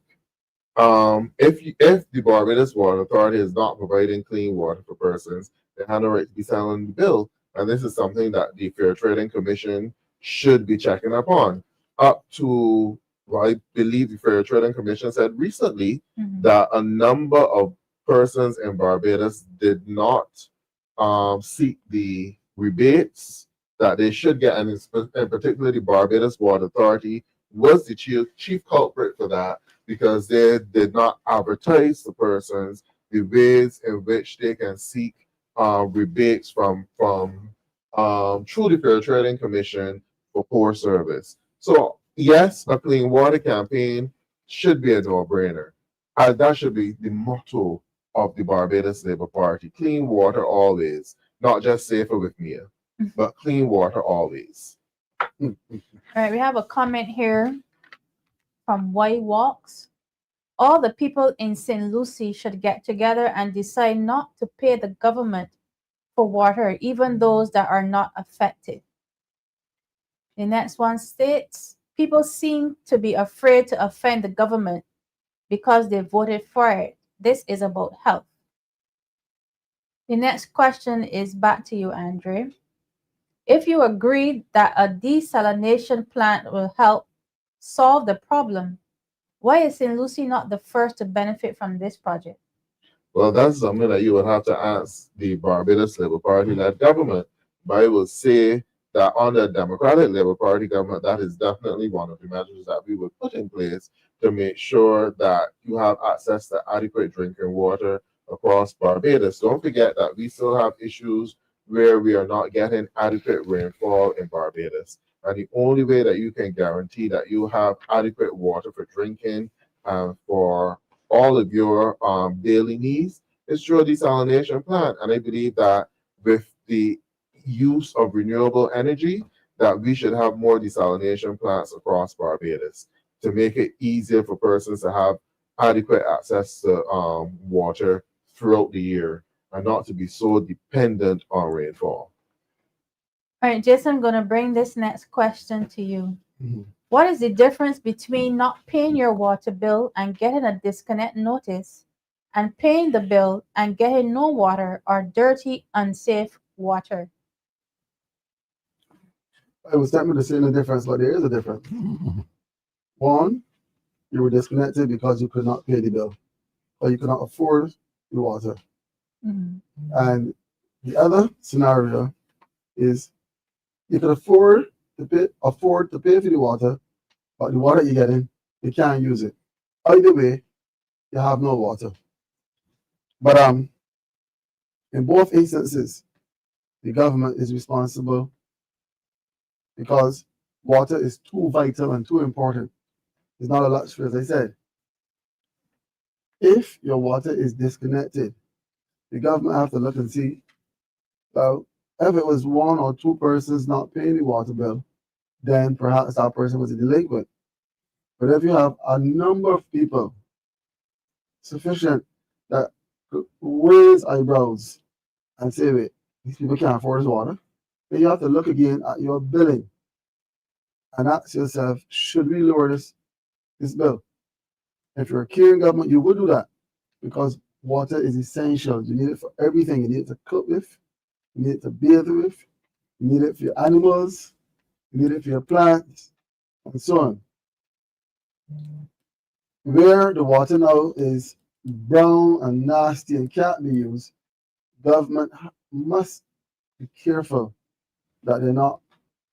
If the Barbados Water Authority is not providing clean water for persons, they have no right to be selling the bill. And this is something that the Fair Trading Commission should be checking up on. Up to, well, I believe the Fair Trading Commission said recently that a number of persons in Barbados did not seek the rebates that they should get, and in particular the Barbados Water Authority was the chief culprit for that, because they did not advertise to persons the ways in which they can seek rebates from through the Fair Trading Commission for poor service. So yes, a clean water campaign should be a no-brainer. That should be the motto of the Barbados Labour Party. Clean water always, not just safer with Mia, but clean water always. All right, we have a comment here from Y Walks. All the people in St. Lucie should get together and decide not to pay the government for water, even those that are not affected. The next one states, people seem to be afraid to offend the government because they voted for it. This is about health. The next question is back to you, Andre. If you agree that a desalination plant will help solve the problem, why is St. Lucie not the first to benefit from this project? Well, that's something that you would have to ask the Barbados Labour Party-led government. But I will say that under Democratic Labour Party government, that is definitely one of the measures that we would put in place, to make sure that you have access to adequate drinking water across Barbados. Don't forget that we still have issues where we are not getting adequate rainfall in Barbados. And the only way that you can guarantee that you have adequate water for drinking and for all of your daily needs is through a desalination plant. And I believe that with the use of renewable energy, that we should have more desalination plants across Barbados to make it easier for persons to have adequate access to water throughout the year and not to be so dependent on rainfall. All right, Jason, I'm going to bring this next question to you. Mhm. What is the difference between not paying your water bill and getting a disconnect notice and paying the bill and getting no water or dirty, unsafe water? I was tempted to say no difference, but there is a difference. One, you were disconnected because you could not pay the bill, or you could not afford the water. Mhm. And the other scenario is you could afford to pay for the water, but the water you're getting, you can't use it. Either way, you have no water. But in both instances, the government is responsible because water is too vital and too important. It's not a luxury, as I said. If your water is disconnected, the government have to look and see, well, if it was one or two persons not paying the water bill, then perhaps that person was a delinquent. But if you have a number of people sufficient that could raise eyebrows and say, wait, these people can't afford this water, then you have to look again at your billing and ask yourself, should we lower this bill? If you're a caring government, you would do that because water is essential. You need it for everything. You need it to cook with, you need it to bathe with, you need it for your animals, you need it for your plants, and so on. Where the water now is brown and nasty and can't be used, government must be careful that they're not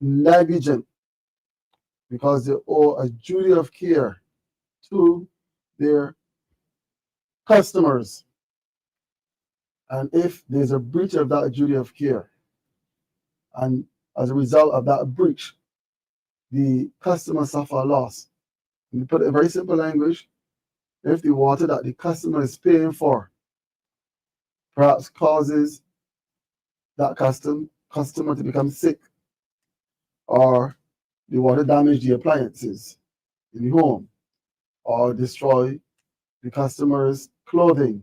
negligent because they owe a duty of care to their customers. And if there's a breach of that duty of care, and as a result of that breach, the customer suffer a loss. And to put it in very simple language, if the water that the customer is paying for perhaps causes that customer to become sick, or the water damage the appliances in the home, or destroy the customer's clothing,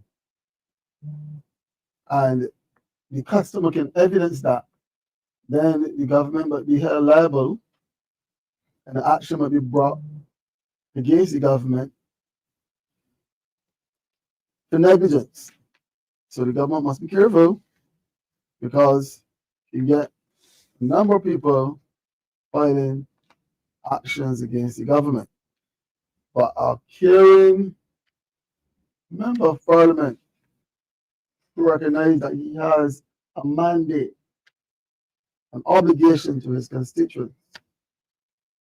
and the customer can evidence that, then the government might be held liable and the action might be brought against the government for negligence. So the government must be careful because you get a number of people filing actions against the government. But a caring member of parliament who recognizes that he has a mandate, an obligation to his constituents,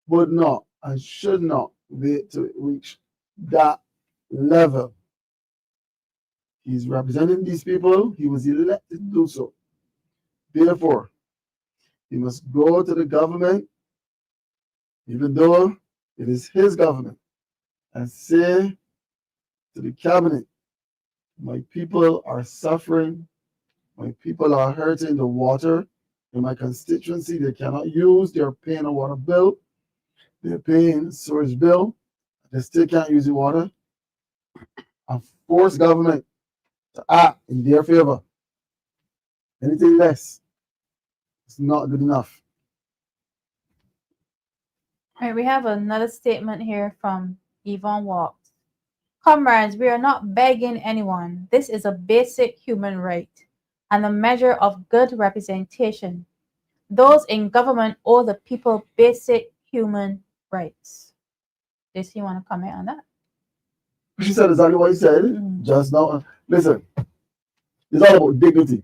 would not and should not wait to reach that level. He's representing these people. He was elected to do so. Therefore, he must go to the government, even though it is his government, and say to the cabinet, my people are suffering, my people are hurting the water in my constituency. They cannot use, they're paying a water bill, they're paying sewage bill, they still can't use the water, and force government to act in their favor. Anything less is not good enough. All right, we have another statement here from Yvonne Walks. Comrades, we are not begging anyone. This is a basic human right and a measure of good representation. Those in government owe the people basic human rights. Does you want to comment on that? She said exactly what you said just now. Listen, it's all about dignity.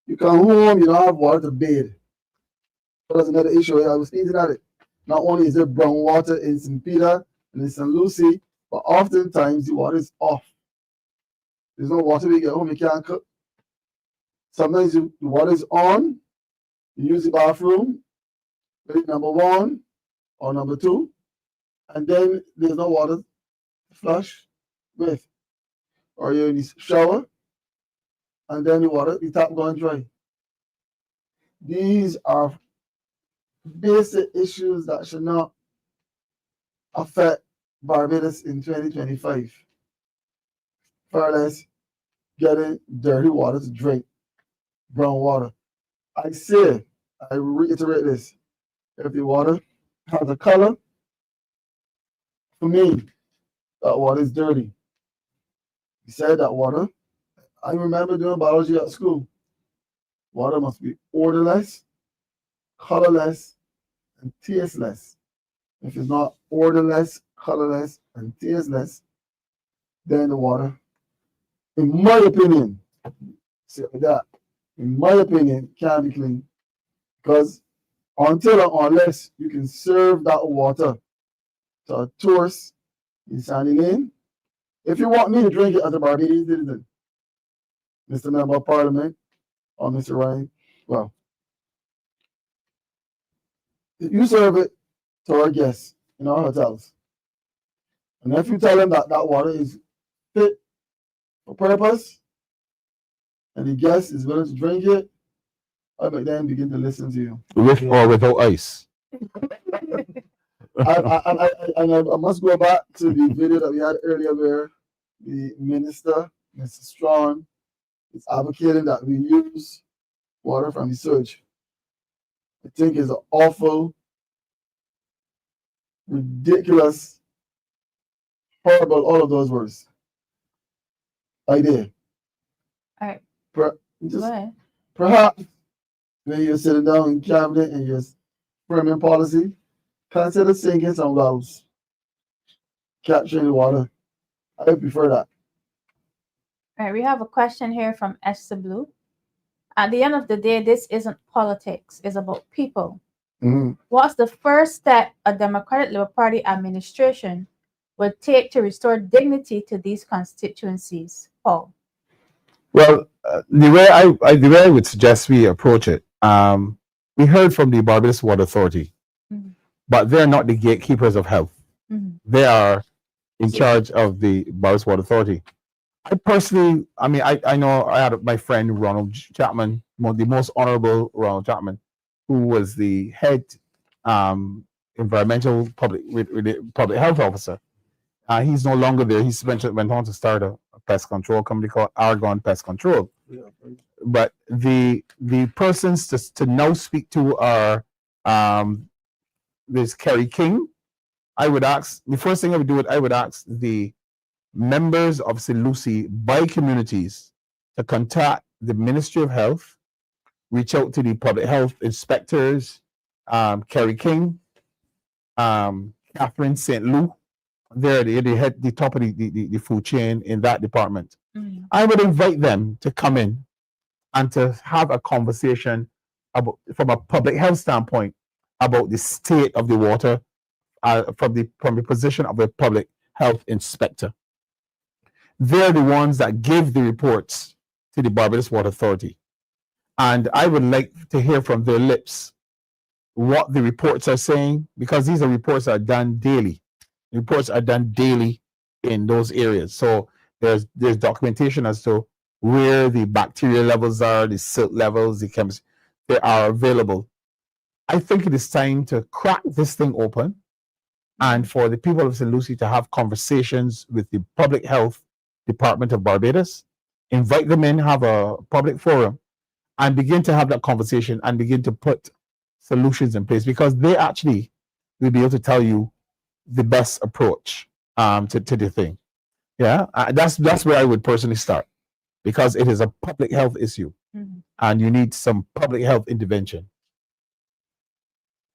You come home, you don't have water to bathe. That's another issue. I was thinking at it. Not only is there brown water in St. Peter, and in St. Lucie, but oftentimes the water is off. There's no water when you get home, you can't cook. Sometimes the water is on, you use the bathroom, maybe number 1 or number 2, and then there's no water to flush with. Or you're in the shower, and then the tap going dry. These are basic issues that should not affect Barbados in 2025. Far less getting dirty water to drink, brown water. I reiterate this, if the water has a color, for me, that water is dirty. He said that water, I remember doing biology at school. Water must be odorless, colorless, and tasteless. If it's not odorless, colorless, and tasteless, then the water, in my opinion, in my opinion, can't be clean. Because until and unless you can serve that water to a tourist in Sandy Lane, if you want me to drink it as a Barbadian citizen, Mr. Member of Parliament or Mr. Ryan, well, you serve it to our guests in our hotels. And if you tell them that that water is fit for purpose, and the guest is willing to drink it, I might then begin to listen to you. With or without ice. I must go back to the video that we had earlier where the minister, Mr. Strong, is advocating that we use water from the sewage. I think it's an awful, ridiculous, horrible, all of those words. Idea. All right. Go Go ahead. Perhaps when you're sitting down in cabinet and you're framing policy, consider sinking some wells, capturing the water. I would prefer that. All right, we have a question here from Esther Blue. At the end of the day, this isn't politics, it's about people. Mhm. What's the first step a Democratic Labour Party administration would take to restore dignity to these constituencies? Paul. Well, the way I would suggest we approach it, we heard from the Barbados Water Authority, but they're not the gatekeepers of health. They are in charge of the Barbados Water Authority. I personally, I know I had my friend Ronald Chapman, the most honorable Ronald Chapman, who was the head environmental public health officer. He's no longer there. He went on to start a pest control company called Argonne Pest Control. But the persons to now speak to are there's Kerry King. I would ask, the first thing I would do, I would ask the members of St. Lucie by communities to contact the Ministry of Health, reach out to the public health inspectors, Kerry King, Catherine St. Lou. They're the top of the food chain in that department. I would invite them to come in and to have a conversation about, from a public health standpoint, about the state of the water from the position of a public health inspector. They're the ones that give the reports to the Barbados Water Authority. And I would like to hear from their lips what the reports are saying, because these are reports that are done daily. Reports are done daily in those areas. So there's documentation as to where the bacteria levels are, the silt levels, the chemistry, they are available. I think it is time to crack this thing open and for the people of St. Lucie to have conversations with the Public Health Department of Barbados, invite them in, have a public forum, and begin to have that conversation and begin to put solutions in place, because they actually will be able to tell you the best approach to the thing. Yeah, that's where I would personally start, because it is a public health issue and you need some public health intervention.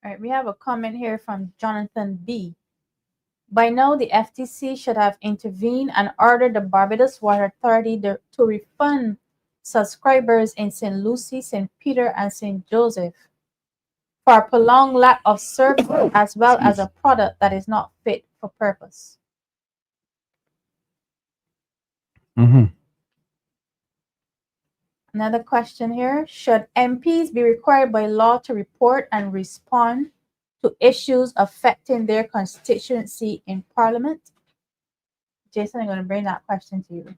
All right, we have a comment here from Jonathan B. By now, the FTC should have intervened and ordered the Barbados Water Authority to refund subscribers in St. Lucie, St. Peter, and St. Joseph for a prolonged lack of service as well as a product that is not fit for purpose. Mm-hmm. Another question here. Should MPs be required by law to report and respond to issues affecting their constituency in Parliament? Jason, I'm going to bring that question to you.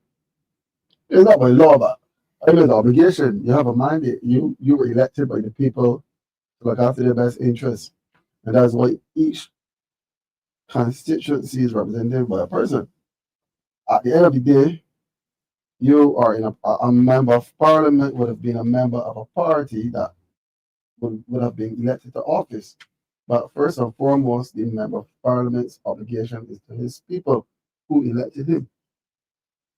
It's not by law, but I mean, the obligation. You have a mandate. You were elected by the people to look after their best interests. And that's why each constituency is represented by a person. At the end of the day, you are in a member of parliament, would have been a member of a party that would have been elected to office. But first and foremost, the member of parliament's obligation is to his people who elected him.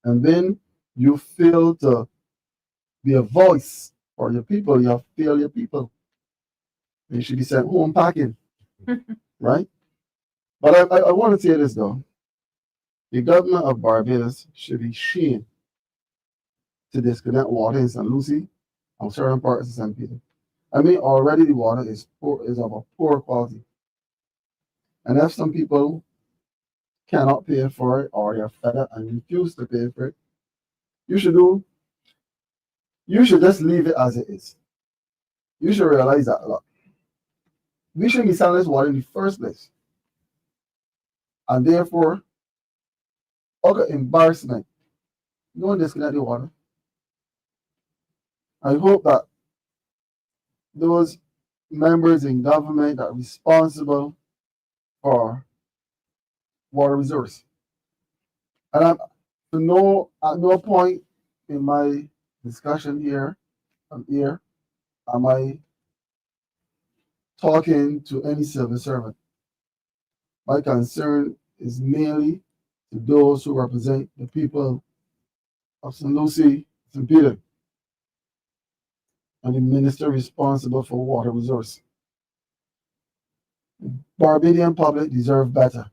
And then you fail to be a voice for your people, you have failed your people. You should be sent home packing, right? But I want to say this though. The government of Barbados should be shamed to disconnect water in St. Lucie and certain parts of St. Peter. I mean, already the water is of a poor quality. And if some people cannot pay for it or they're fed up and refuse to pay for it, you should just leave it as it is. You should realize that, look, we shouldn't be selling this water in the first place. And therefore, okay, embarrassment. Don't disconnect the water. I hope that those members in government that are responsible for water resource. And at no point in my discussion here am I talking to any civil servant. My concern is merely to those who represent the people of St. Lucie, St. Peter, and the minister responsible for water resource. The Barbadian public deserve better.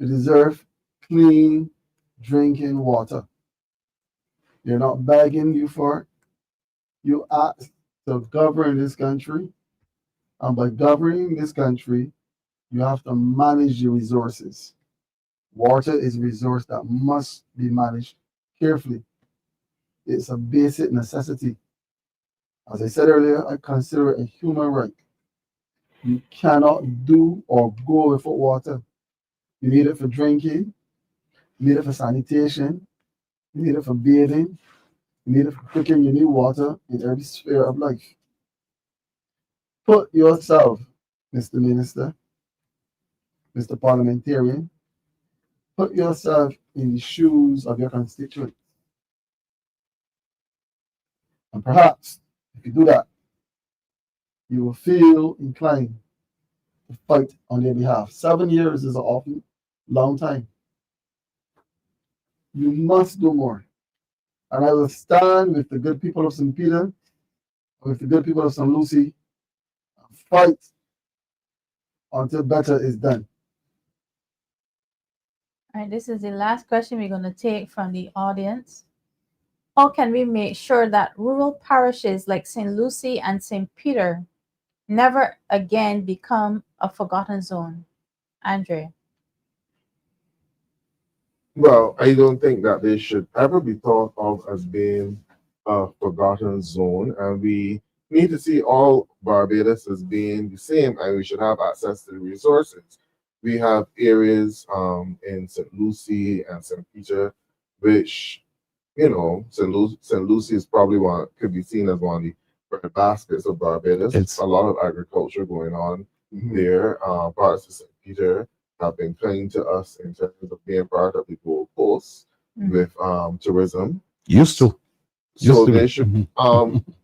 They deserve clean drinking water. They're not begging you for it. You asked to govern this country, and by governing this country, you have to manage your resources. Water is a resource that must be managed carefully. It's a basic necessity. As I said earlier, I consider it a human right. You cannot do or go without water. You need it for drinking, you need it for sanitation, you need it for bathing, you need it for cooking, you need water in every sphere of life. Put yourself, Mr. Minister, Mr. Parliamentarian, put yourself in the shoes of your constituents. And perhaps, if you do that, you will feel inclined to fight on their behalf. 7 years is an awful long time. You must do more. And I will stand with the good people of St. Peter, with the good people of St. Lucie, and fight until better is done. All right, this is the last question we're going to take from the audience. How can we make sure that rural parishes like St. Lucie and St. Peter never again become a forgotten zone? Andre. Well, I don't think that they should ever be thought of as being a forgotten zone, and we need to see all Barbados as being the same, and we should have access to the resources. We have areas in St. Lucie and St. Peter, which, you know, St. Lucie is probably could be seen as one of the bread baskets of Barbados. It's a lot of agriculture going on there. Parts of St. Peter have been kind to us in terms of being part of the Gold Coast with tourism. Used to. So they should,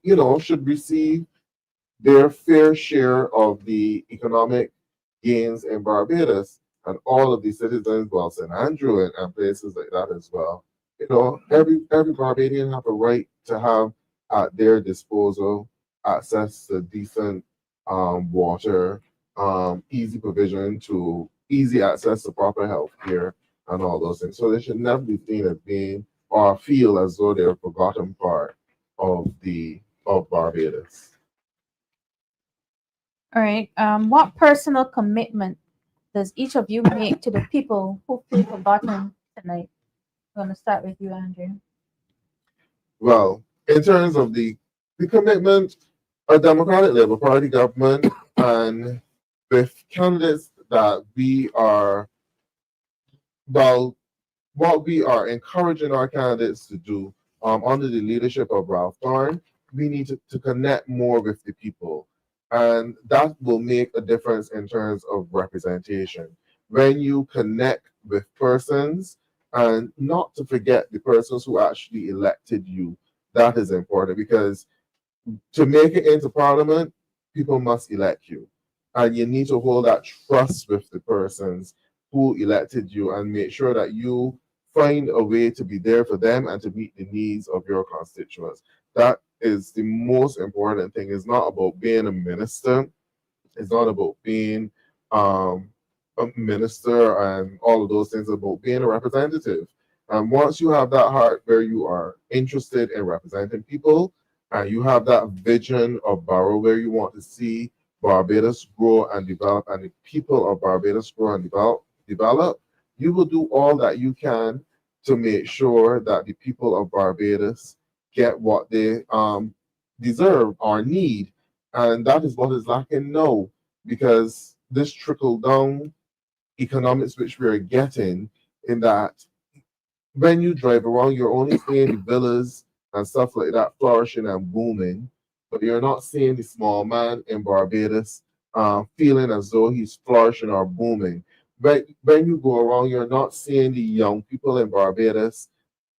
you know, should receive their fair share of the economic gains in Barbados, and all of the citizens, well, St. Andrew and places like that as well. You know, every Barbadian have a right to have at their disposal access to decent water, easy provision to easy access to proper health care and all those things. So they should never be seen as being or feel as though they're a forgotten part of Barbados. All right. What personal commitment does each of you make to the people who feel forgotten tonight? I'm going to start with you, Andrew. Well, in terms of the commitment, a Democratic Labour Party government, and with candidates that we are, well, what we are encouraging our candidates to do under the leadership of Ralph Thorne, we need to connect more with the people. And that will make a difference in terms of representation. When you connect with persons, and not to forget the persons who actually elected you, that is important because to make it into parliament, people must elect you. And you need to hold that trust with the persons who elected you and make sure that you find a way to be there for them and to meet the needs of your constituents. That is the most important thing. It's not about being a minister, it's not about being um, a minister and all of those things, it's about being a representative. And once you have that heart where you are interested in representing people, and you have that vision of Barrow where you want to see Barbados grow and develop, and the people of Barbados grow and develop, you will do all that you can to make sure that the people of Barbados get what they deserve or need. And that is what is lacking now, because this trickle down economics which we are getting, in that when you drive around, you're only seeing the villas and stuff like that flourishing and booming, but you're not seeing the small man in Barbados feeling as though he's flourishing or booming. But when you go around, you're not seeing the young people in Barbados.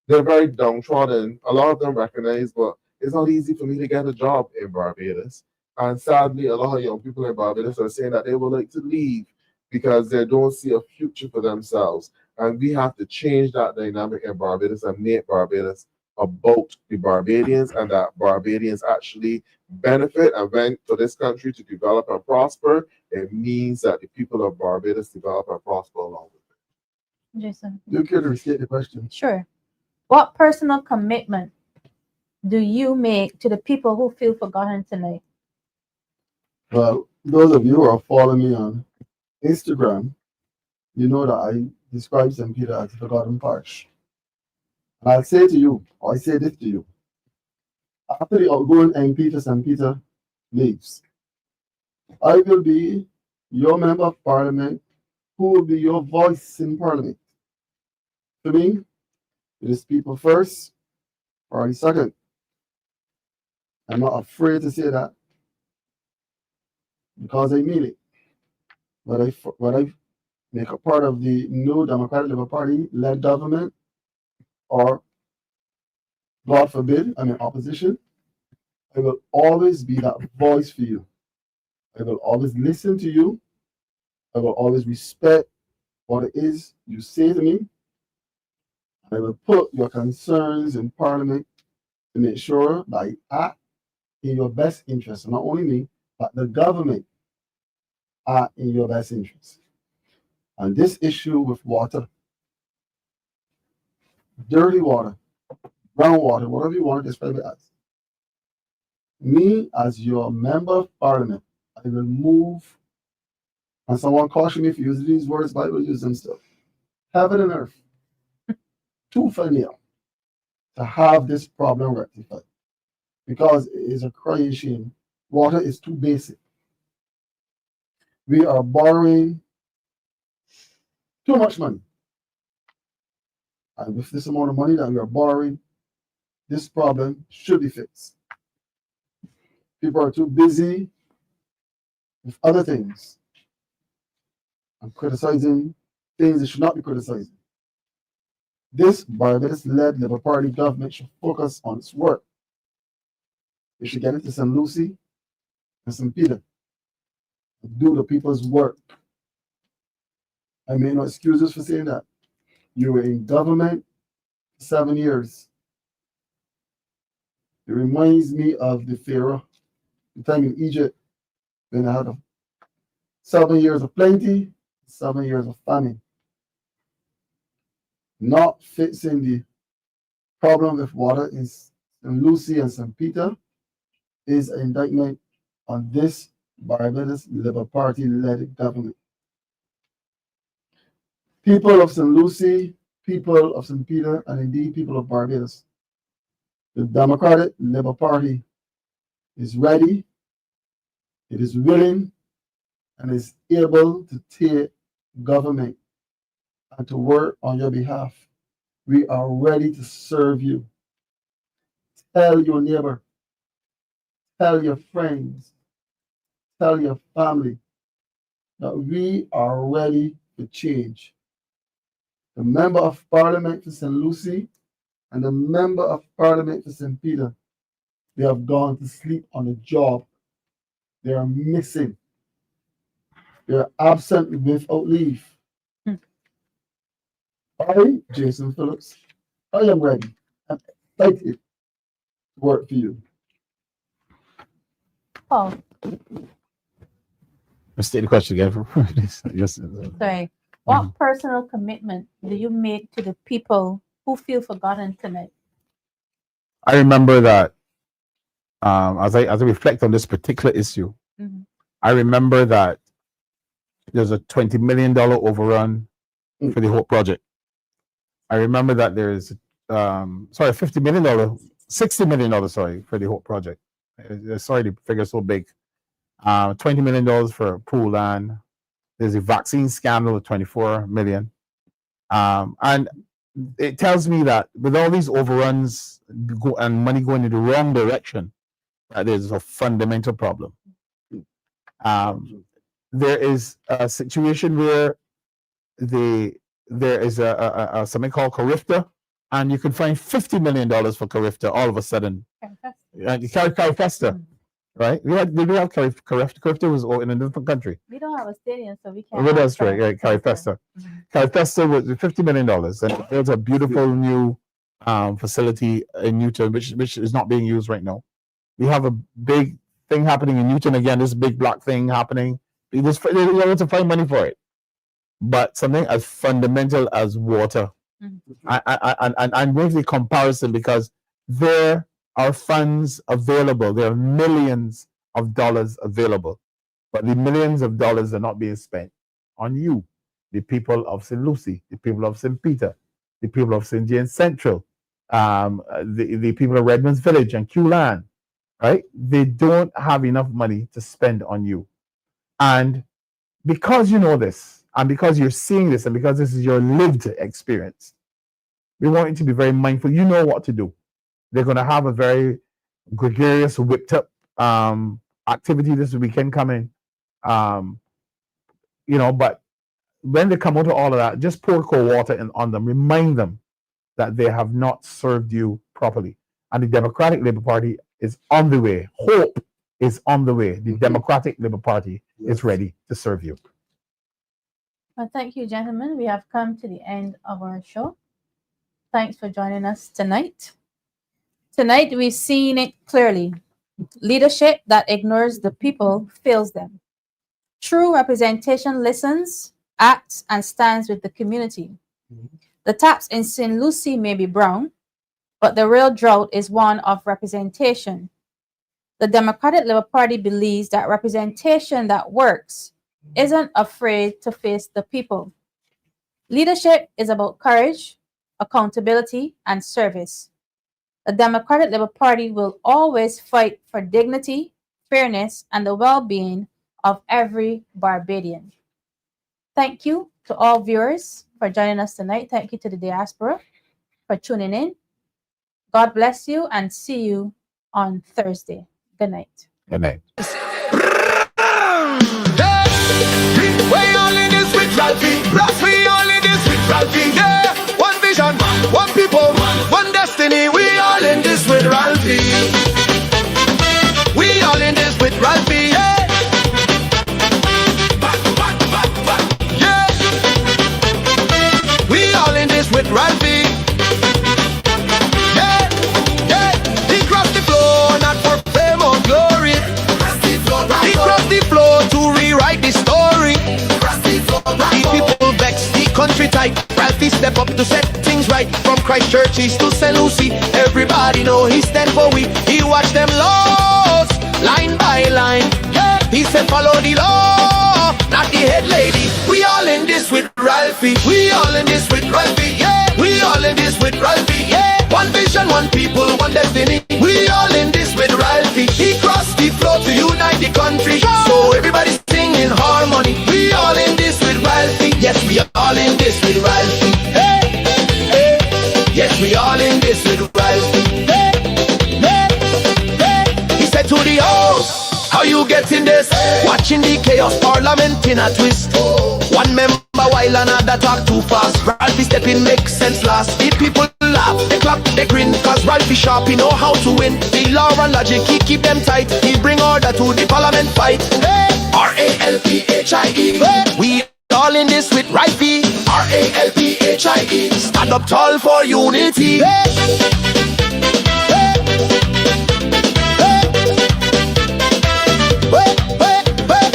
They're very downtrodden. A lot of them recognize, but it's not easy for me to get a job in Barbados. And sadly, a lot of young people in Barbados are saying that they would like to leave because they don't see a future for themselves. And we have to change that dynamic in Barbados and make Barbados about the Barbadians, and that Barbadians actually benefit. And when for this country to develop and prosper, it means that the people of Barbados develop and prosper along with it. Jason. Do you care to restate the question? Sure. What personal commitment do you make to the people who feel forgotten tonight? Well, those of you who are following me on Instagram, you know that I describe St. Peter as a forgotten parish. And I'll say to you, or I say this to you, after the outgoing MP for St. Peter leaves, I will be your member of parliament who will be your voice in parliament. To me, it is people first, party second. I'm not afraid to say that because I mean it. When I make a part of the new Democratic Labour Party led government, or God forbid, I'm in opposition, I will always be that voice for you. I will always listen to you. I will always respect what it is you say to me. I will put your concerns in Parliament to make sure that I act in your best interest. Not only me, but the government act in your best interest. And this issue with water, dirty water, brown water, whatever you want to describe it as, me as your member of Parliament, I will move, and someone caution me for using these words, but I will use them still. Heaven and earth, tooth and nail, to have this problem rectified. Because it is a crying shame. Water is too basic. We are borrowing too much money. And with this amount of money that we are borrowing, this problem should be fixed. People are too busy with other things and criticizing things they should not be criticizing. This Barbados-led Labour Party government should focus on its work. It should get into St. Lucie and St. Peter and do the people's work. I make no excuses for saying that. You were in government for 7 years. It reminds me of the Pharaoh, the time in Egypt, when they had 7 years of plenty, 7 years of famine. Not fixing the problem with water in St. Lucie and St. Peter is an indictment on this Barbados Labour Party-led government. People of St. Lucie, people of St. Peter, and indeed people of Barbados, the Democratic Labour Party is ready, it is willing, and is able to take government and to work on your behalf. We are ready to serve you. Tell your neighbor, tell your friends, tell your family that we are ready to change. The Member of Parliament for St. Lucie and the Member of Parliament for St. Peter, they have gone to sleep on the job. They are missing. They are absent without leave. I, Jason Phillips, I am ready and excited to work for you. Paul, Let's state the question again. Yes. sorry. What personal commitment do you make to the people who feel forgotten tonight? I remember that as I reflect on this particular issue, I remember that there's a $20 million overrun for the whole project. I remember that there's $50 million, $60 million, sorry, for the whole project. Sorry, the figure's so big. $20 million for pool land. There's a vaccine scandal of $24 million. And it tells me that with all these overruns and money going in the wrong direction, there's a fundamental problem. There is a situation where there is something called Carifta, and you can find $50 million for Carifta all of a sudden. Carifesta, right? We have Carifta. Carifta was in a different country. We don't have a stadium, so we can't. Well, that's right. Yeah, Carifesta. Carifesta was $50 million, and there's a beautiful new facility in Newton, which is not being used right now. We have a big thing happening in Newton again. This big black thing happening. You have to find money for it, but something as fundamental as water. I'm going to the comparison because there are funds available. There are millions of dollars available, but the millions of dollars are not being spent on you, the people of St. Lucie, the people of St. Peter, the people of St. James Central, the people of Redlands Village and Q-Land, right? They don't have enough money to spend on you. And because you know this, and because you're seeing this, and because this is your lived experience, we want you to be very mindful. You know what to do. They're going to have a very gregarious, whipped up activity this weekend coming. But when they come out of all of that, just pour cold water on them. Remind them that they have not served you properly. And the Democratic Labour Party is on the way. Hope is on the way. The Democratic Labour Party is ready to serve you. Well, thank you, gentlemen. We have come to the end of our show. Thanks for joining us tonight. Tonight, we've seen it clearly. Leadership that ignores the people fails them. True representation listens, acts, and stands with the community. The taps in St. Lucie may be brown, but the real drought is one of representation. The Democratic Labour Party believes that representation that works isn't afraid to face the people. Leadership is about courage, accountability, and service. The Democratic Labour Party will always fight for dignity, fairness, and the well-being of every Barbadian. Thank you to all viewers for joining us tonight. Thank you to the diaspora for tuning in. God bless you and see you on Thursday. Good night. Good night. We only this with Ralphie. We only this with Ralphie. Yeah, one vision, one people, one destiny. We all in this with Ralphie. We all in this with Ralphie. Yeah. Yeah. We all in this with Ralphie. Yeah, yeah. He crossed the floor, not for fame or glory. He crossed the floor to rewrite the story. The people vex, the country tight. Ralphie step up to set things right. From Christchurch East to St. Lucie, everybody know he stand for we. He watch them lost, line by line. Yeah. He said follow the law, not the head lady. We all in this with Ralphie. We all in this with Ralphie, yeah. We all in this with Ralphie, yeah. One vision, one people, one destiny. We all in this with Ralphie. He crossed the floor to unite the country. So everybody sing in harmony. We all in this with Ralphie. Yes, we all in this with Ralphie. Hey, hey. Yes, we all in this with Ralphie. Hey, hey, hey. He said to the house, how you getting this? Watching the chaos parliament in a twist. One member while another talk too fast. Ralphie step in makes sense last. The people laugh, they clap, they grin. Cause Ralphie sharp, he know how to win. The law and logic, he keep them tight. He bring order to the parliament fight. Hey, R-A-L-P-H-I-E. We all in this with Ralphie. R-A-L-P-H-I-E. Stand up tall for unity.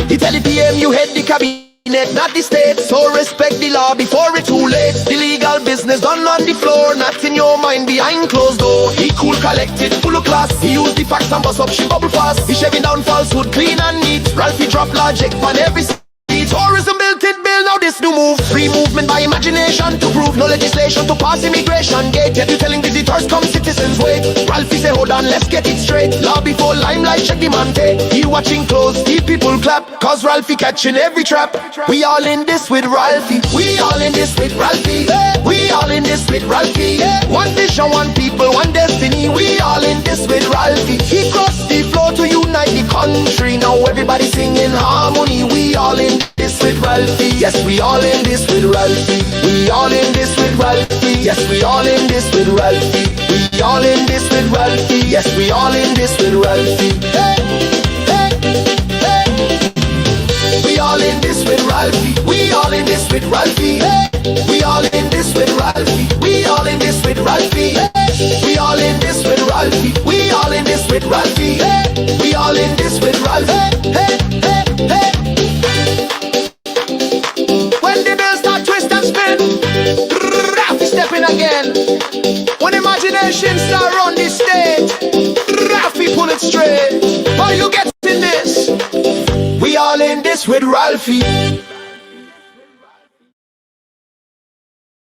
He tell the PM you head the cabinet, not the state. So respect the law before it's too late. The legal business done on the floor, not in your mind behind closed door. He cool, collected, full of class. He use the facts and bust up, she bubble fast. He shaving down falsehood, clean and neat. Ralphie drop logic on every seat. Tourism built it, build now this new move. Free movement by imagination to prove. No legislation to pass immigration gate. Yet you telling visitors come, citizens wait. Ralphie say hold on, let's get it straight. Law before limelight, check the man take. He watching close, the people clap. Cause Ralphie catching every trap. We all in this with Ralphie. We all in this with Ralphie. We all in this with Ralphie. One vision, one people, one destiny. We all in this with Ralphie. He crossed the floor to unite the country. Now everybody sing in harmony. We all in this with Ralphie. Yes, we all in this with Ralphie. We all in this with Ralphie. Yes, we all in this with Ralphie. We all in this with Ralphie. Yes, we all in this with Ralphie. Hey, hey, hey. We all in this with Ralphie. We all in this with Ralphie. Hey. We all in this with Ralphie. We all in this with Ralphie. Hey. We all in this with Ralphie. We all in this with Ralphie. Hey. We all in this with Ralphie. Hey, hey, hey. When the bells start twist and spin, Ralphie stepping again. When imagination start run the stage, Ralphie pull it straight. Are you getting this? We all in this with Ralphie.